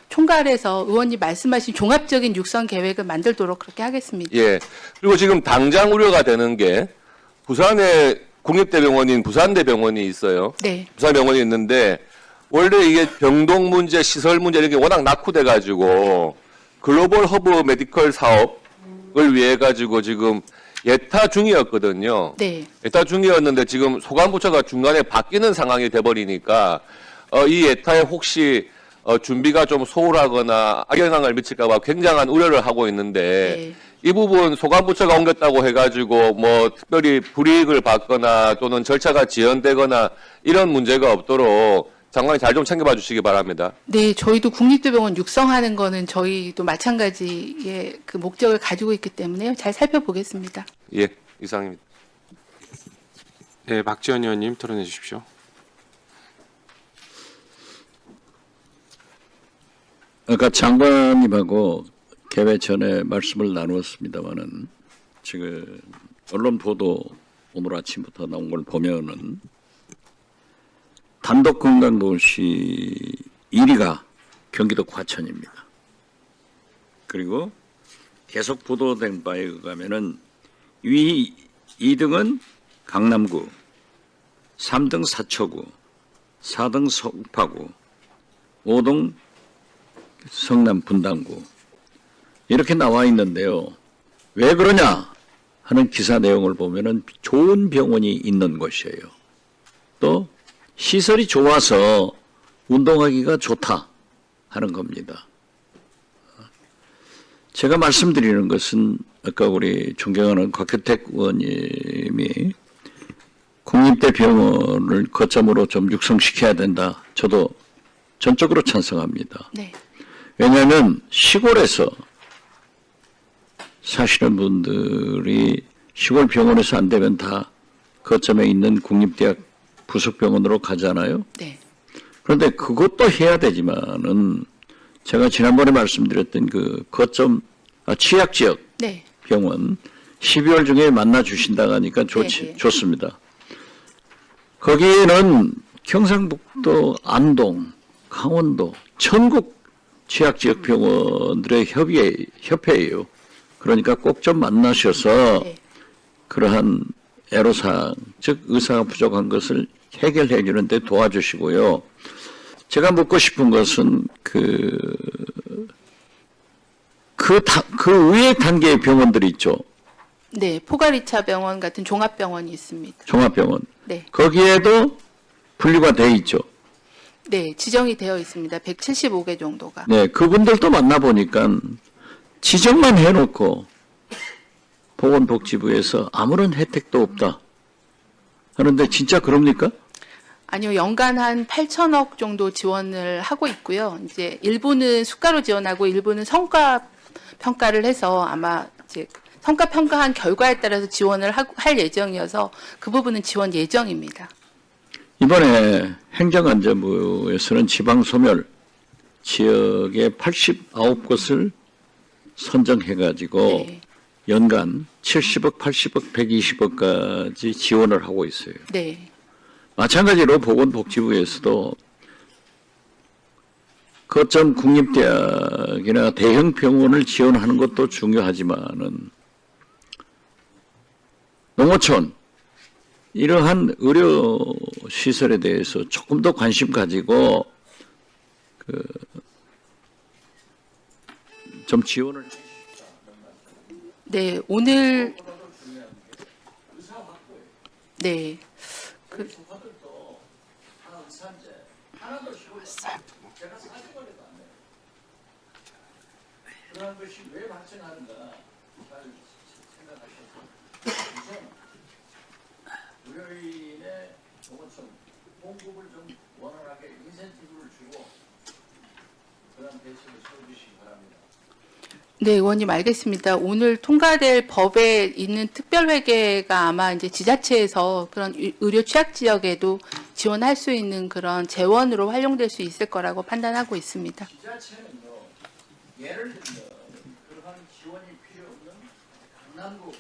총괄해서 의원님 말씀하신 종합적인 육성 계획을 만들도록 그렇게 하겠습니다. 예. 그리고 지금 당장 우려가 되는 게 부산에 국립대병원인 부산대병원이 있어요. 네. 부산병원이 있는데 원래 이게 병동 문제, 시설 문제 이렇게 워낙 낙후돼 가지고 글로벌 허브 메디컬 사업을 위해 가지고 지금 예타 중이었거든요. 네. 예타 중이었는데 지금 소관부처가 중간에 바뀌는 상황이 돼 버리니까 이 예타에 혹시 준비가 좀 소홀하거나 악영향을 미칠까 봐 굉장한 우려를 하고 있는데 이 부분 소관부처가 옮겼다고 해가지고 뭐 특별히 불이익을 받거나 또는 절차가 지연되거나 이런 문제가 없도록 장관이 잘 좀 챙겨봐 주시기 바랍니다. 네, 저희도 국립대병원 육성하는 거는 저희도 마찬가지의 그 목적을 가지고 있기 때문에요. 잘 살펴보겠습니다. 예, 이상입니다. 네, 박지원 의원님 토론해 주십시오. 아까 장관님하고 개회 전에 말씀을 나누었습니다마는 지금 언론 보도 오늘 아침부터 나온 걸 보면은 단독 건강도시 1위가 경기도 과천입니다. 그리고 계속 보도된 바에 의하면은 2등은 강남구, 3등 사초구, 4등 송파구, 5등 성남 분당구 이렇게 나와 있는데요. 왜 그러냐 하는 기사 내용을 보면은 좋은 병원이 있는 곳이에요. 또 시설이 좋아서 운동하기가 좋다 하는 겁니다. 제가 말씀드리는 것은 아까 우리 존경하는 곽효택 의원님이 국립대 병원을 거점으로 좀 육성시켜야 된다. 저도 전적으로 찬성합니다. 네. 왜냐하면 시골에서 사시는 분들이 시골 병원에서 안 되면 다 거점에 있는 국립대학 부속병원으로 가잖아요. 네. 그런데 그것도 해야 되지만은 제가 지난번에 말씀드렸던 그 거점 취약지역 네. 병원 12월 중에 만나 주신다고 하니까 네. 좋습니다. 거기에는 경상북도, 안동, 강원도, 전국 취약지역 병원들의 협회예요. 그러니까 꼭 좀 만나셔서 네. 그러한 애로사항, 즉 의사가 부족한 것을 해결해 주는데 도와주시고요. 제가 묻고 싶은 것은 그 위에 단계의 병원들이 있죠. 네, 포가리차 병원 같은 종합병원이 있습니다. 종합병원. 네. 거기에도 분류가 돼 있죠. 네, 지정이 되어 있습니다. 175개 정도가. 네, 그분들도 만나보니까 지정만 해놓고 보건복지부에서 아무런 혜택도 없다 하는데 진짜 그럽니까? 아니요, 연간 한 8천억 정도 지원을 하고 있고요. 이제 일부는 수가로 지원하고 일부는 성과 평가를 해서 아마 이제 성과 평가한 결과에 따라서 지원을 할 예정이어서 그 부분은 지원 예정입니다. 이번에 행정안전부에서는 지방소멸 지역의 89곳을 선정해가지고 네. 연간 70억, 80억, 120억까지 지원을 하고 있어요. 네. 마찬가지로 보건복지부에서도 거점 국립대학이나 대형 병원을 지원하는 것도 중요하지만은 농어촌 이러한 의료 시설에 대해서 조금 더 관심 가지고 좀 지원을. 네, 오늘 네. 그런 것이 왜 발생하는가 잘 생각하셔서 우선 의료인의 농어촌 공급을 좀 원활하게 인센티브를 주고 그런 대책을 세워주시기 바랍니다. 네, 의원님 알겠습니다. 오늘 통과될 법에 있는 특별회계가 아마 이제 지자체에서 그런 의료 취약 지역에도 지원할 수 있는 그런 재원으로 활용될 수 있을 거라고 판단하고 있습니다. 지자체는요, 예를 들면 그러한 지원이 필요 없는 강남구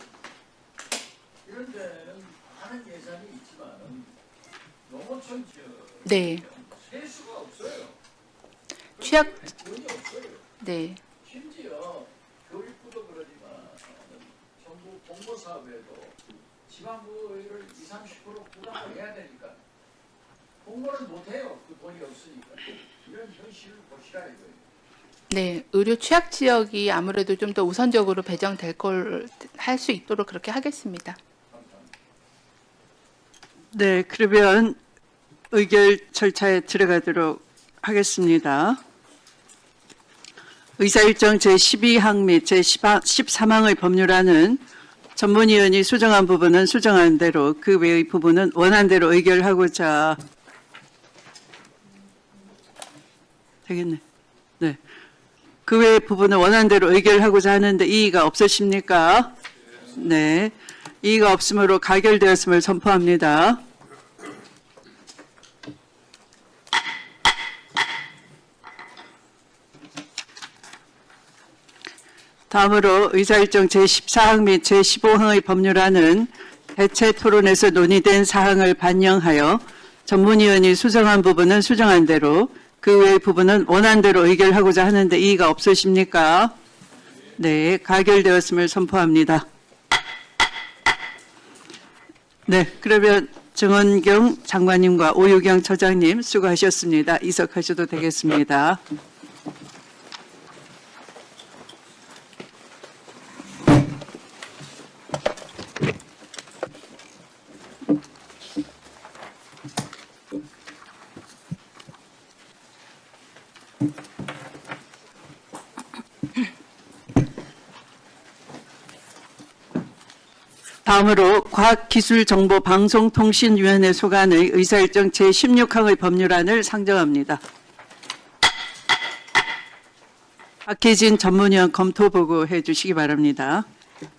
이런 데는 많은 예산이 있지만 농어촌 지역 네, 세수가 없어요. 취약 돈이 없어요. 네. 심지어 교육부도 그러지만 정부 공모사업에도 지방부를 20-30% 부담을 해야 되니까 공모를 못해요. 그 돈이 없으니까. 이런 현실을 보시라 이거예요. 네, 의료 취약 지역이 아무래도 좀 더 우선적으로 배정될 걸 할 수 있도록 그렇게 하겠습니다. 네, 그러면 의결 절차에 들어가도록 하겠습니다. 의사일정 제12항 및 제13항의 법률안은 전문위원이 수정한 부분은 수정한 대로 그 외의 부분은 원한 대로 의결하고자 되겠네. 네. 그 외의 부분은 원한 대로 의결하고자 하는데 이의가 없으십니까? 네. 이의가 없으므로 가결되었음을 선포합니다. 다음으로 의사일정 제14항 및 제15항의 법률안은 대체 토론에서 논의된 사항을 반영하여 전문위원이 수정한 부분은 수정한 대로 그 외의 부분은 원한 대로 의결하고자 하는데 이의가 없으십니까? 네, 가결되었음을 선포합니다. 네, 그러면 정원경 장관님과 오유경 처장님 수고하셨습니다. 이석하셔도 되겠습니다. 다음으로 과학기술정보방송통신위원회 소관의 의사일정 제16항의 법률안을 상정합니다. 박혜진 전문위원 검토 보고해 주시기 바랍니다.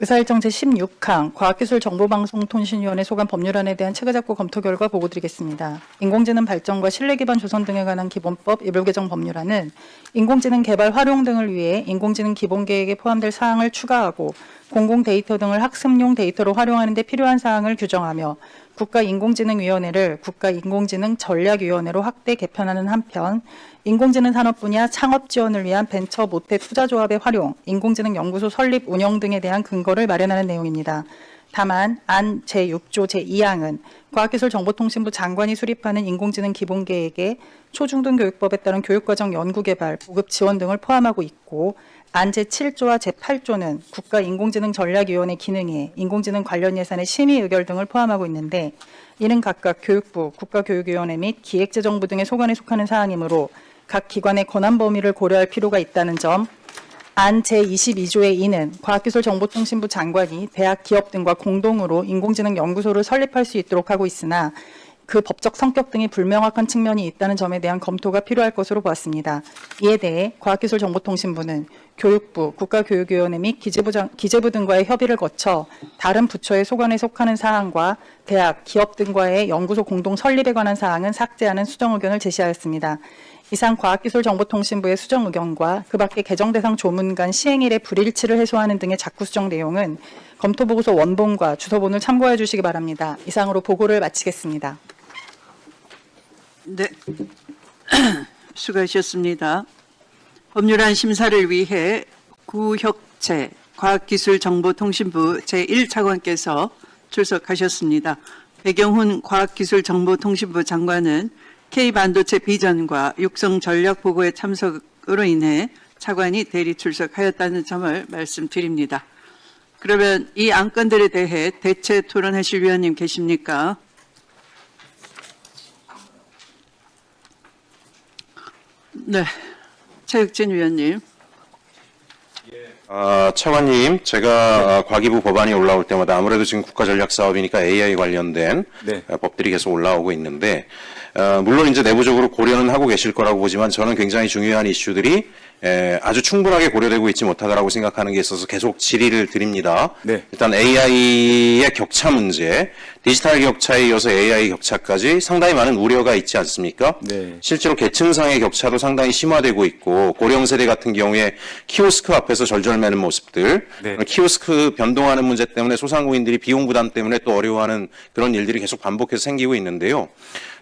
의사일정 제16항 과학기술정보방송통신위원회 소관 법률안에 대한 체계작구 검토 결과 보고드리겠습니다. 인공지능 발전과 신뢰기반 조성 등에 관한 기본법 일부 개정 법률안은 인공지능 개발 활용 등을 위해 인공지능 기본계획에 포함될 사항을 추가하고 공공 데이터 등을 학습용 데이터로 활용하는 데 필요한 사항을 규정하며 국가인공지능위원회를 국가인공지능전략위원회로 확대 개편하는 한편 인공지능 산업 분야 창업 지원을 위한 벤처 모태 투자조합의 활용, 인공지능 연구소 설립 운영 등에 대한 근거를 마련하는 내용입니다. 다만 안 제6조 제2항은 과학기술정보통신부 장관이 수립하는 인공지능 기본계획에 초중등 교육법에 따른 교육과정 연구개발, 보급 지원 등을 포함하고 있고 안 제7조와 제8조는 국가인공지능전략위원회 기능에 인공지능 관련 예산의 심의 의결 등을 포함하고 있는데 이는 각각 교육부, 국가교육위원회 및 기획재정부 등의 소관에 속하는 사항이므로 각 기관의 권한 범위를 고려할 필요가 있다는 점, 안 제22조의 2는 과학기술정보통신부 장관이 대학, 기업 등과 공동으로 인공지능 연구소를 설립할 수 있도록 하고 있으나 그 법적 성격 등이 불명확한 측면이 있다는 점에 대한 검토가 필요할 것으로 보았습니다. 이에 대해 과학기술정보통신부는 교육부, 국가교육위원회 및 기재부 등과의 협의를 거쳐 다른 부처의 소관에 속하는 사항과 대학, 기업 등과의 연구소 공동 설립에 관한 사항은 삭제하는 수정 의견을 제시하였습니다. 이상 과학기술정보통신부의 수정 의견과 그 밖의 개정 대상 조문 간 시행일의 불일치를 해소하는 등의 작구 수정 내용은 검토보고서 원본과 주소본을 참고해 주시기 바랍니다. 이상으로 보고를 마치겠습니다. 네, 수고하셨습니다. 법률안 심사를 위해 구혁채 과학기술정보통신부 제1차관께서 출석하셨습니다. 배경훈 과학기술정보통신부 장관은 K반도체 비전과 육성 전략 보고의 참석으로 인해 차관이 대리 출석하였다는 점을 말씀드립니다. 그러면 이 안건들에 대해 대체 토론하실 위원님 계십니까? 네, 최혁진 위원님. 차관님, 제가 과기부 법안이 올라올 때마다 아무래도 지금 국가전략사업이니까 AI 관련된 법들이 계속 올라오고 있는데, 물론 이제 내부적으로 고려는 하고 계실 거라고 보지만 저는 굉장히 중요한 이슈들이 아주 충분하게 고려되고 있지 못하다라고 생각하는 게 있어서 계속 질의를 드립니다. 일단 AI의 격차 문제, 디지털 격차에 이어서 AI 격차까지 상당히 많은 우려가 있지 않습니까? 실제로 계층상의 격차도 상당히 심화되고 있고 고령 세대 같은 경우에 키오스크 앞에서 절절매는 모습들, 키오스크 변동하는 문제 때문에 소상공인들이 비용 부담 때문에 또 어려워하는 그런 일들이 계속 반복해서 생기고 있는데요.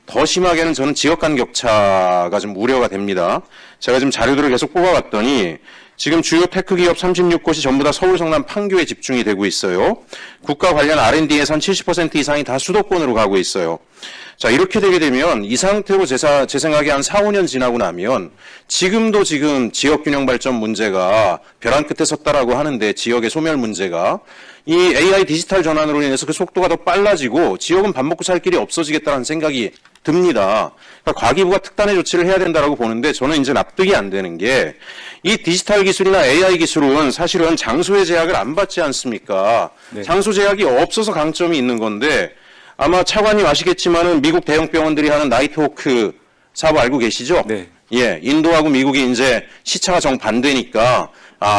더 심하게는 저는 지역 간 격차가 좀 우려가 됩니다. 제가 지금 자료들을 계속 뽑아봤더니 지금 주요 테크 기업 36곳이 전부 다 서울, 성남, 판교에 집중이 되고 있어요. 국가 관련 R&D 예산 70% 이상이 다 수도권으로 가고 있어요. 자, 이렇게 되게 되면 이 상태로 제 생각에 한 4, 5년 지나고 나면 지금도 지금 지역 균형 발전 문제가 벼랑 끝에 섰다라고 하는데 지역의 소멸 문제가 이 AI 디지털 전환으로 인해서 그 속도가 더 빨라지고 지역은 밥 먹고 살 길이 없어지겠다는 생각이 듭니다. 그러니까 과기부가 특단의 조치를 해야 된다라고 보는데 저는 이제 납득이 안 되는 게 이 디지털 기술이나 AI 기술은 사실은 장소의 제약을 안 받지 않습니까? 장소 제약이 없어서 강점이 있는 건데 아마 차관님 아시겠지만은 미국 대형 병원들이 하는 나이트호크 사업 알고 계시죠? 예, 인도하고 미국이 이제 시차가 정반대니까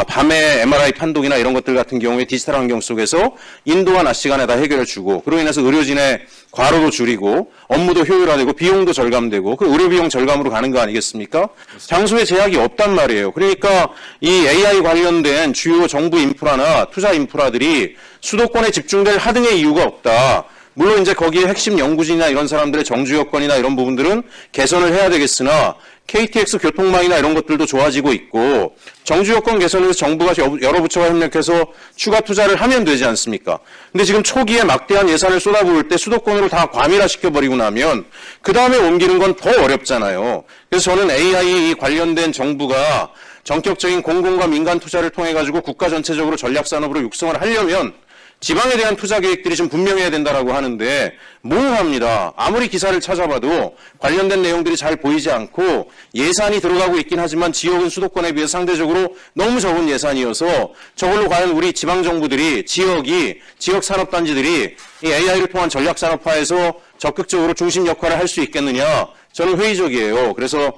밤에 MRI 판독이나 이런 것들 같은 경우에 디지털 환경 속에서 인도와 낮 시간에 다 해결해 주고 그로 인해서 의료진의 과로도 줄이고 업무도 효율화되고 비용도 절감되고 그 의료 비용 절감으로 가는 거 아니겠습니까? 장소에 제약이 없단 말이에요. 그러니까 이 AI 관련된 주요 정부 인프라나 투자 인프라들이 수도권에 집중될 하등의 이유가 없다. 물론 이제 거기에 핵심 연구진이나 이런 사람들의 정주 여건이나 이런 부분들은 개선을 해야 되겠으나 KTX 교통망이나 이런 것들도 좋아지고 있고 정주 여건 개선에서 정부가 여러 부처가 협력해서 추가 투자를 하면 되지 않습니까? 근데 지금 초기에 막대한 예산을 쏟아부을 때 수도권으로 다 과밀화시켜버리고 나면 그 다음에 옮기는 건 더 어렵잖아요. 그래서 저는 AI 관련된 정부가 전격적인 공공과 민간 투자를 통해 가지고 국가 전체적으로 전략산업으로 육성을 하려면 지방에 대한 투자 계획들이 좀 분명해야 된다라고 하는데 모호합니다. 아무리 기사를 찾아봐도 관련된 내용들이 잘 보이지 않고 예산이 들어가고 있긴 하지만 지역은 수도권에 비해 상대적으로 너무 적은 예산이어서 저걸로 과연 우리 지방정부들이 지역 산업단지들이 이 AI를 통한 전략산업화에서 적극적으로 중심 역할을 할 수 있겠느냐 저는 회의적이에요. 그래서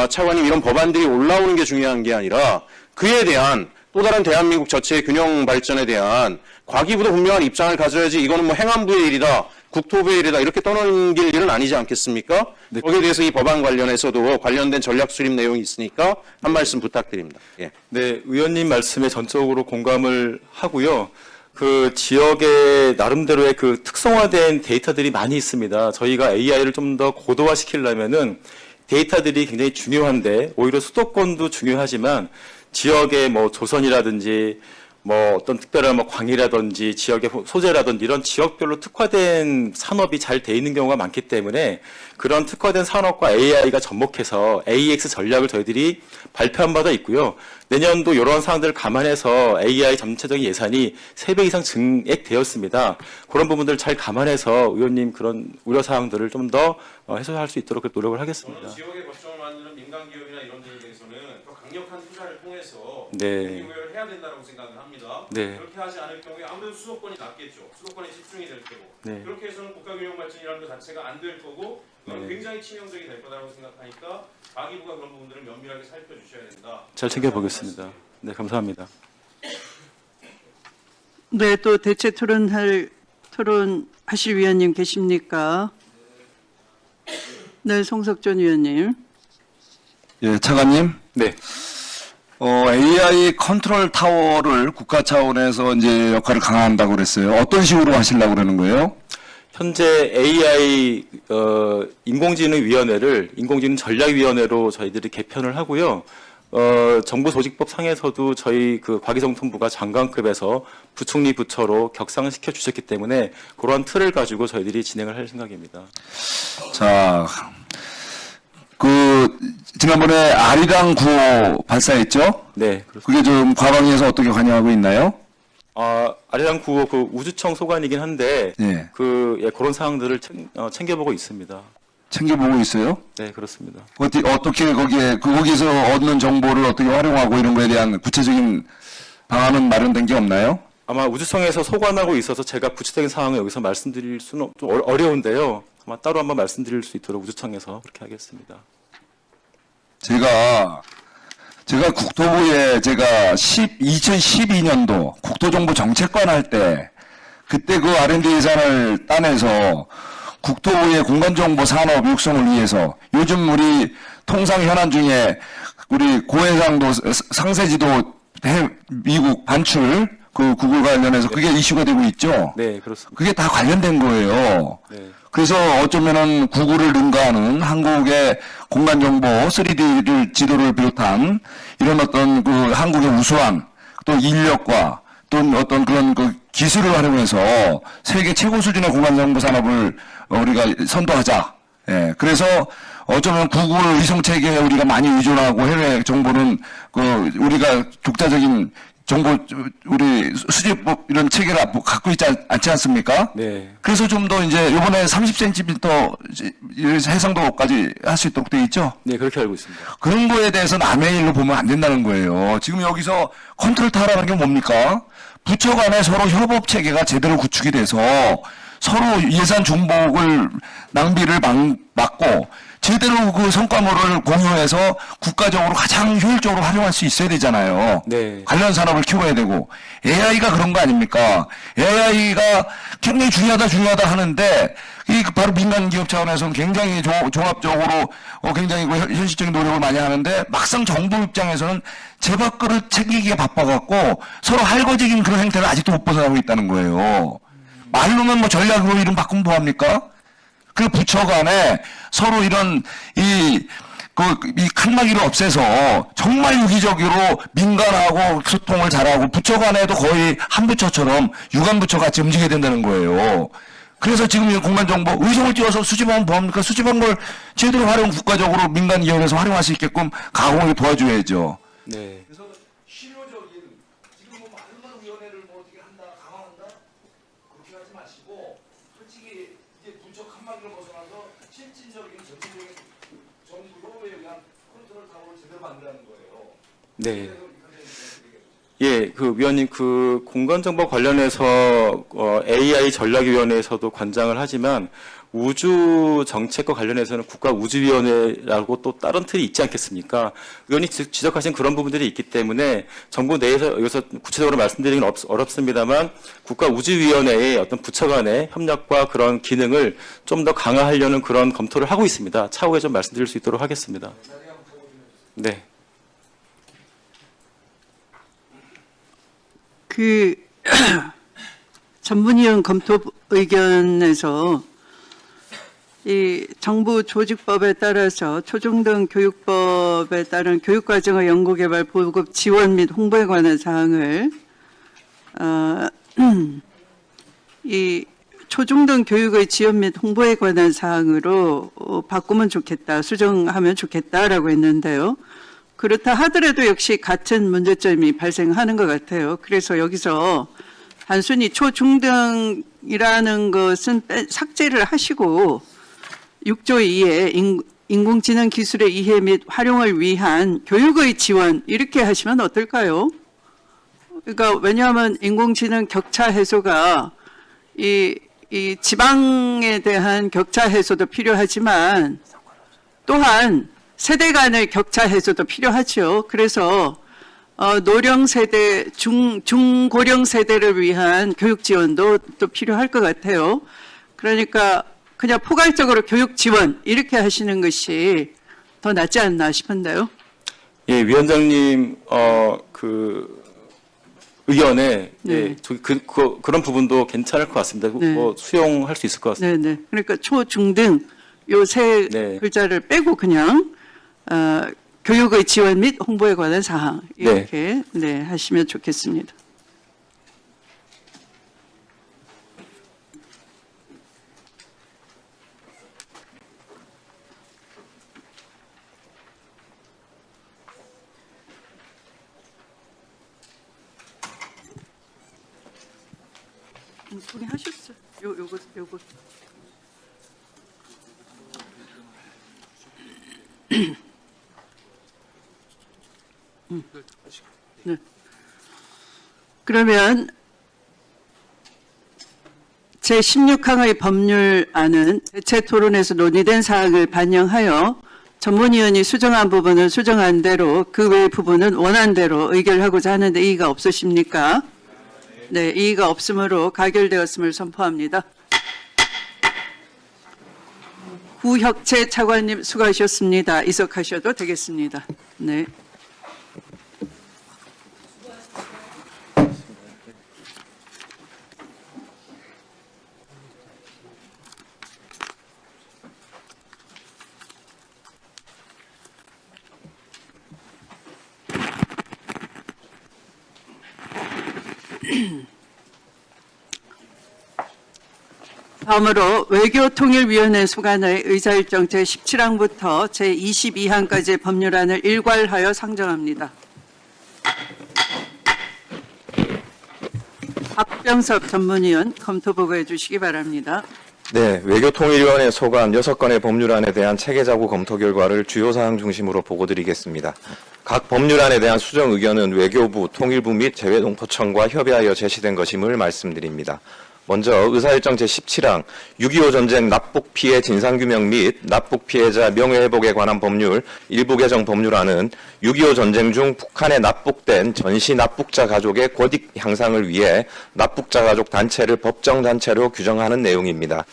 차관님 이런 법안들이 올라오는 게 중요한 게 아니라 그에 대한 또 다른 대한민국 전체의 균형 발전에 대한 과기부도 분명한 입장을 가져야지 이거는 뭐 행안부의 일이다, 국토부의 일이다 이렇게 떠넘길 일은 아니지 않겠습니까? 거기에 대해서 이 법안 관련해서도 관련된 전략 수립 내용이 있으니까 한 말씀 부탁드립니다. 예. 네, 의원님 말씀에 전적으로 공감을 하고요. 그 지역의 나름대로의 그 특성화된 데이터들이 많이 있습니다. 저희가 AI를 좀 더 고도화시키려면은 데이터들이 굉장히 중요한데 오히려 수도권도 중요하지만 지역의 뭐 조선이라든지 뭐 어떤 특별한 뭐 광이라든지 지역의 소재라든지 이런 지역별로 특화된 산업이 잘 돼 있는 경우가 많기 때문에 그런 특화된 산업과 AI가 접목해서 AX 전략을 저희들이 발표한 바도 있고요. 내년도 이런 사항들을 감안해서 AI 전체적인 예산이 3배 이상 증액되었습니다. 그런 부분들을 잘 감안해서 의원님 그런 우려 사항들을 좀 더 해소할 수 있도록 노력을 하겠습니다. 지역의 거점을 만드는 민간 기업이나 이런 데에 대해서는 더 강력한 투자를 통해서 네. 공개를 해야 된다고 생각을 합니다. 네. 그렇게 하지 않을 경우에 아무래도 수도권이 낮겠죠. 수도권에 집중이 될 테고 네. 그렇게 해서는 국가균형 발전이라는 것 자체가 안 될 거고 그건 굉장히 치명적이 될 거라고 생각하니까 가기부가 그런 부분들을 면밀하게 살펴주셔야 된다. 잘 챙겨보겠습니다. 네, 감사합니다. 네, 또 대체 토론하실 위원님 계십니까? 네, 송석준 위원님. 예, 차관님. 네. AI 컨트롤 타워를 국가 차원에서 이제 역할을 강화한다고 그랬어요. 어떤 식으로 하시려고 그러는 거예요? 현재 AI 인공지능위원회를 인공지능 전략위원회로 저희들이 개편을 하고요. 정부 조직법 상에서도 저희 그 과기정통부가 장관급에서 부총리 부처로 격상시켜 주셨기 때문에 그러한 틀을 가지고 저희들이 진행을 할 생각입니다. 자, 지난번에 아리랑 9호 발사했죠? 네, 그렇습니다. 그게 좀 과방위에서 어떻게 관여하고 있나요? 아리랑 9호 그 우주청 소관이긴 한데 예. 그런 사항들을 챙겨보고 있습니다. 챙겨보고 있어요? 네, 그렇습니다. 어떻게 거기서 얻는 정보를 어떻게 활용하고 이런 거에 대한 구체적인 방안은 마련된 게 없나요? 아마 우주청에서 소관하고 있어서 제가 구체적인 사항을 여기서 말씀드릴 수는 좀 어려운데요. 아마 따로 한번 말씀드릴 수 있도록 우주청에서 그렇게 하겠습니다. 제가 국토부에 2012년도 국토정보정책관 할 때 그때 그 R&D 예산을 따내서 국토부의 공간정보 산업 육성을 위해서 요즘 우리 통상 현안 중에 우리 고해상도 상세지도 미국 반출 그 구글 관련해서 그게 이슈가 되고 있죠. 네, 그렇습니다. 그게 다 관련된 거예요. 네. 그래서 어쩌면은 구글을 능가하는 한국의 공간정보 3D 지도를 비롯한 이런 어떤 그 한국의 우수한 또 인력과 또 어떤 그런 그 기술을 활용해서 세계 최고 수준의 공간정보 산업을 우리가 선도하자. 예. 그래서 어쩌면 구글 위성 체계에 우리가 많이 의존하고 해외 정보는 우리가 독자적인 정보 우리 수집법 이런 체계를 갖고 있지 않지 않습니까? 네. 그래서 좀 더 이제 이번에 30cm 해상도까지 할 수 있도록 돼 있죠. 네, 그렇게 알고 있습니다. 그런 거에 대해서 남의 일로 보면 안 된다는 거예요. 지금 여기서 컨트롤 타워라는 게 뭡니까? 부처 간에 서로 협업 체계가 제대로 구축이 돼서 서로 예산 중복을 낭비를 막고 제대로 그 성과물을 공유해서 국가적으로 가장 효율적으로 활용할 수 있어야 되잖아요. 네. 관련 산업을 키워야 되고 AI가 그런 거 아닙니까? AI가 굉장히 중요하다 하는데 이 바로 민간 기업 차원에서는 굉장히 종합적으로 굉장히 현실적인 노력을 많이 하는데 막상 정부 입장에서는 제 밥그릇 챙기기가 바빠갖고 서로 할거적인 그런 행태를 아직도 못 벗어나고 있다는 거예요. 말로는 뭐 전략으로 이름 바꾸면 뭐합니까? 그 부처 간에 서로 이런 이 칸막이를 없애서 정말 유기적으로 민간하고 소통을 잘하고 부처 간에도 거의 한 부처처럼 유관 부처 같이 움직여야 된다는 거예요. 그래서 지금 이 공간정보 의성을 띄워서 수집하면 뭐합니까? 수집한 걸 제대로 국가적으로 민간기업에서 활용할 수 있게끔 가공을 도와줘야죠. 네. 그래서 실효적인 지금 뭐 많은 위원회를 뭐 어떻게 한다 강화한다 그렇게 하지 마시고 솔직히 이제 부처 칸막이를 벗어나서 실질적인 전체적인 정부로 의한 컨트롤 타워를 제대로 만들라는 거예요. 네. 예, 그 위원님 그 공간정보 관련해서 AI 전략위원회에서도 관장을 하지만 우주 정책과 관련해서는 국가우주위원회라고 또 다른 틀이 있지 않겠습니까? 의원이 지적하신 그런 부분들이 있기 때문에 정부 내에서 여기서 구체적으로 말씀드리기는 어렵습니다만 국가우주위원회의 어떤 부처 간의 협력과 그런 기능을 좀 더 강화하려는 그런 검토를 하고 있습니다. 차후에 좀 말씀드릴 수 있도록 하겠습니다. 네. 전문위원 검토 의견에서 이 정부 조직법에 따라서 초중등 교육법에 따른 교육과정의 연구개발 보급 지원 및 홍보에 관한 사항을 이 초중등 교육의 지원 및 홍보에 관한 사항으로 바꾸면 좋겠다, 수정하면 좋겠다라고 했는데요. 그렇다 하더라도 역시 같은 문제점이 발생하는 것 같아요. 그래서 여기서 단순히 초중등이라는 것은 삭제를 하시고 6조 2에 인공지능 기술의 이해 및 활용을 위한 교육의 지원 이렇게 하시면 어떨까요? 그러니까 왜냐하면 인공지능 격차 해소가 이 지방에 대한 격차 해소도 필요하지만 또한 세대 간의 격차 해소도 필요하죠. 그래서 노령 세대, 중고령 세대를 위한 교육 지원도 또 필요할 것 같아요. 그러니까 그냥 포괄적으로 교육 지원 이렇게 하시는 것이 더 낫지 않나 싶은데요. 예, 위원장님 그 의견에 예, 그런 부분도 괜찮을 것 같습니다. 뭐 수용할 수 있을 것 같습니다. 네네. 그러니까 초, 중 등 요 세 글자를 빼고 그냥 교육의 지원 및 홍보에 관한 사항 이렇게 하시면 좋겠습니다. 동의하셨어요? 요거. 네. 그러면 제16항의 법률안은 대체 토론에서 논의된 사항을 반영하여 전문위원이 수정한 부분은 수정한 대로 그 외의 부분은 원한 대로 의결하고자 하는데 이의가 없으십니까? 네, 이의가 없으므로 가결되었음을 선포합니다. 구혁채 차관님 수고하셨습니다. 이석하셔도 되겠습니다. 네. 다음으로 외교통일위원회 소관의 의사일정 제17항부터 제22항까지의 법률안을 일괄하여 상정합니다. 박병섭 전문위원 검토 보고해 주시기 바랍니다. 네, 외교통일위원회 소관 6건의 법률안에 대한 체계자구 검토 결과를 주요 사항 중심으로 보고드리겠습니다. 각 법률안에 대한 수정 의견은 외교부, 통일부 및 재외동포청과 협의하여 제시된 것임을 말씀드립니다. 먼저 의사일정 제17항 6.25 전쟁 납북 피해 진상규명 및 납북 피해자 명예회복에 관한 법률 일부 개정 법률안은 6.25 전쟁 중 북한에 납북된 전시 납북자 가족의 권익 향상을 위해 납북자 가족 단체를 법정단체로 규정하는 내용입니다.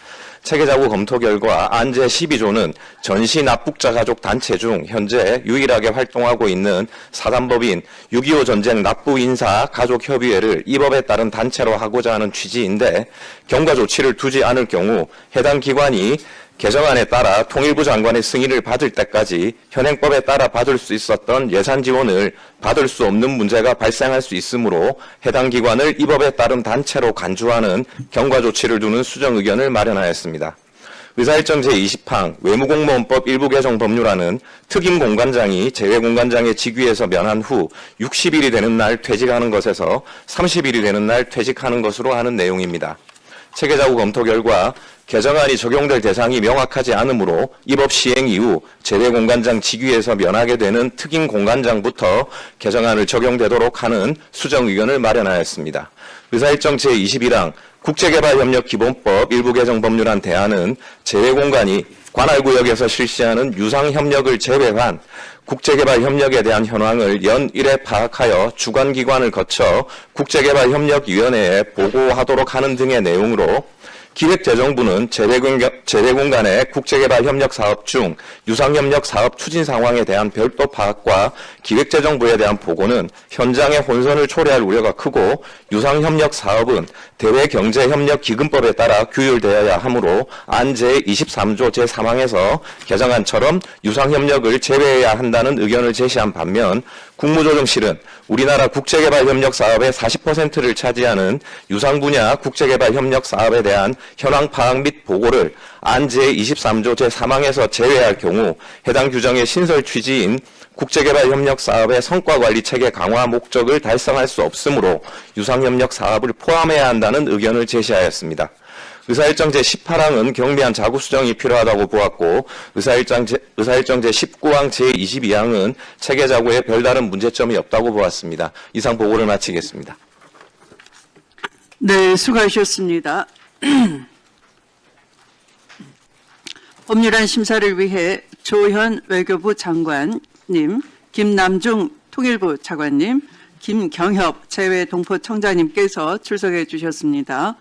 체계자구 검토 결과 안 제12조는 전시 납북자 가족 단체 중 현재 유일하게 활동하고 있는 사단법인 6.25 전쟁 납북인사 가족협의회를 이 법에 따른 단체로 하고자 하는 취지인데 경과 조치를 두지 않을 경우 해당 기관이 개정안에 따라 통일부 장관의 승인을 받을 때까지 현행법에 따라 받을 수 있었던 예산 지원을 받을 수 없는 문제가 발생할 수 있으므로 해당 기관을 이 법에 따른 단체로 간주하는 경과 조치를 두는 수정 의견을 마련하였습니다. 의사일정 제20항 외무공무원법 일부 개정 법률안은 특임공관장이 제외공관장의 직위에서 면한 후 60일이 되는 날 퇴직하는 것에서 30일이 되는 날 퇴직하는 것으로 하는 내용입니다. 체계자구 검토 결과 개정안이 적용될 대상이 명확하지 않으므로 이 법 시행 이후 제외공관장 직위에서 면하게 되는 특임공관장부터 개정안을 적용되도록 하는 수정 의견을 마련하였습니다. 의사일정 제21항 국제개발협력기본법 일부 개정 법률안 대안은 제외공관이 관할구역에서 실시하는 유상협력을 제외한 국제개발협력에 대한 현황을 연 1회 파악하여 주관기관을 거쳐 국제개발협력위원회에 보고하도록 하는 등의 내용으로 기획재정부는 제외공간의 국제개발협력 사업 중 유상협력 사업 추진 상황에 대한 별도 파악과 기획재정부에 대한 보고는 현장의 혼선을 초래할 우려가 크고 유상협력 사업은 대외경제협력기금법에 따라 규율되어야 하므로 안 제23조 제3항에서 개정안처럼 유상협력을 제외해야 한다는 의견을 제시한 반면 국무조정실은 우리나라 국제개발협력 사업의 40%를 차지하는 유상 분야 국제개발협력 사업에 대한 현황 파악 및 보고를 안 제23조 제3항에서 제외할 경우 해당 규정의 신설 취지인 국제개발협력 사업의 성과관리 체계 강화 목적을 달성할 수 없으므로 유상협력 사업을 포함해야 한다는 의견을 제시하였습니다. 의사일정 제18항은 경미한 자구 수정이 필요하다고 보았고 의사일정 제19항 제22항은 체계 자구에 별다른 문제점이 없다고 보았습니다. 이상 보고를 마치겠습니다. 네, 수고하셨습니다. 법률안 심사를 위해 조현 외교부 장관님, 김남중 통일부 차관님, 김경협 재외동포청장님께서 출석해 주셨습니다.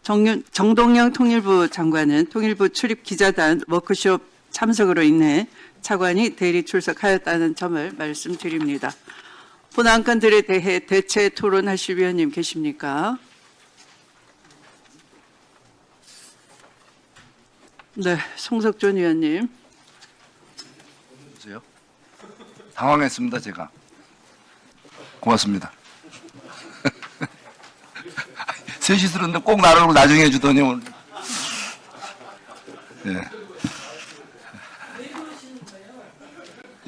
정동영 통일부 장관은 통일부 출입기자단 워크숍 참석으로 인해 차관이 대리 출석하였다는 점을 말씀드립니다. 본 안건들에 대해 대체 토론하실 위원님 계십니까? 네, 송석준 위원님. 당황했습니다, 제가. 고맙습니다. 셋이 쓰는데 꼭 나를 나중에 해주더니 오늘. 예.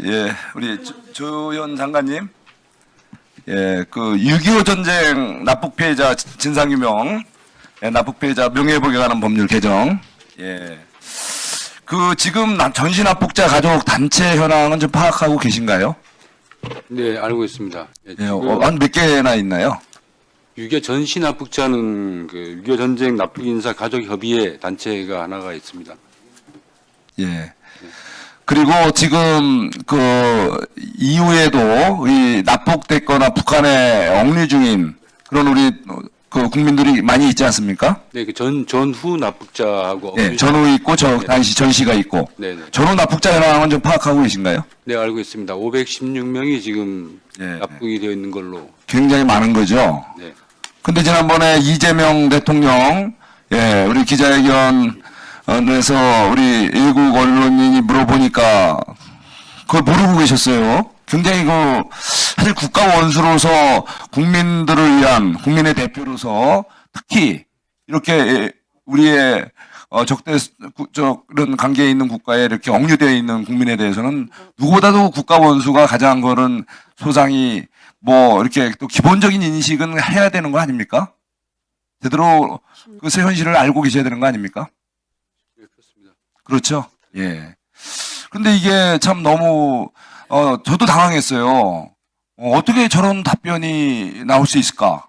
예, 우리 조현 장관님. 예, 그 6.25 전쟁 납북 피해자 진상규명, 예, 납북 피해자 명예회복에 관한 법률 개정. 예. 그 지금 전시 납북자 가족 단체 현황은 좀 파악하고 계신가요? 네, 알고 있습니다. 예, 예, 한 몇 개나 있나요? 6.25 전시 납북자는 그 6.25 전쟁 납북 인사 가족 협의회 단체가 하나가 있습니다. 예. 그리고 지금 그 이후에도 이 납북됐거나 북한에 억류 중인 그런 우리 그 국민들이 많이 있지 않습니까? 네, 그 전후 납북자하고 예, 전후 있고 당시 전시가 있고. 네, 네. 전후 납북자 현황은 좀 파악하고 계신가요? 네, 알고 있습니다. 516명이 지금 예, 납북이 되어 있는 걸로. 굉장히 많은 거죠. 네. 근데 지난번에 이재명 대통령, 예, 우리 기자회견에서 우리 일국 언론인이 물어보니까 그걸 모르고 계셨어요. 굉장히 사실 국가 원수로서 국민들을 위한 국민의 대표로서 특히 이렇게 우리의 적대적인 관계에 있는 국가에 이렇게 억류되어 있는 국민에 대해서는 누구보다도 국가 원수가 가장 그런 소상이 뭐 이렇게 또 기본적인 인식은 해야 되는 거 아닙니까? 제대로 그 현실을 알고 계셔야 되는 거 아닙니까? 네, 그렇습니다. 그렇죠. 예. 근데 이게 참 너무 저도 당황했어요. 어떻게 저런 답변이 나올 수 있을까?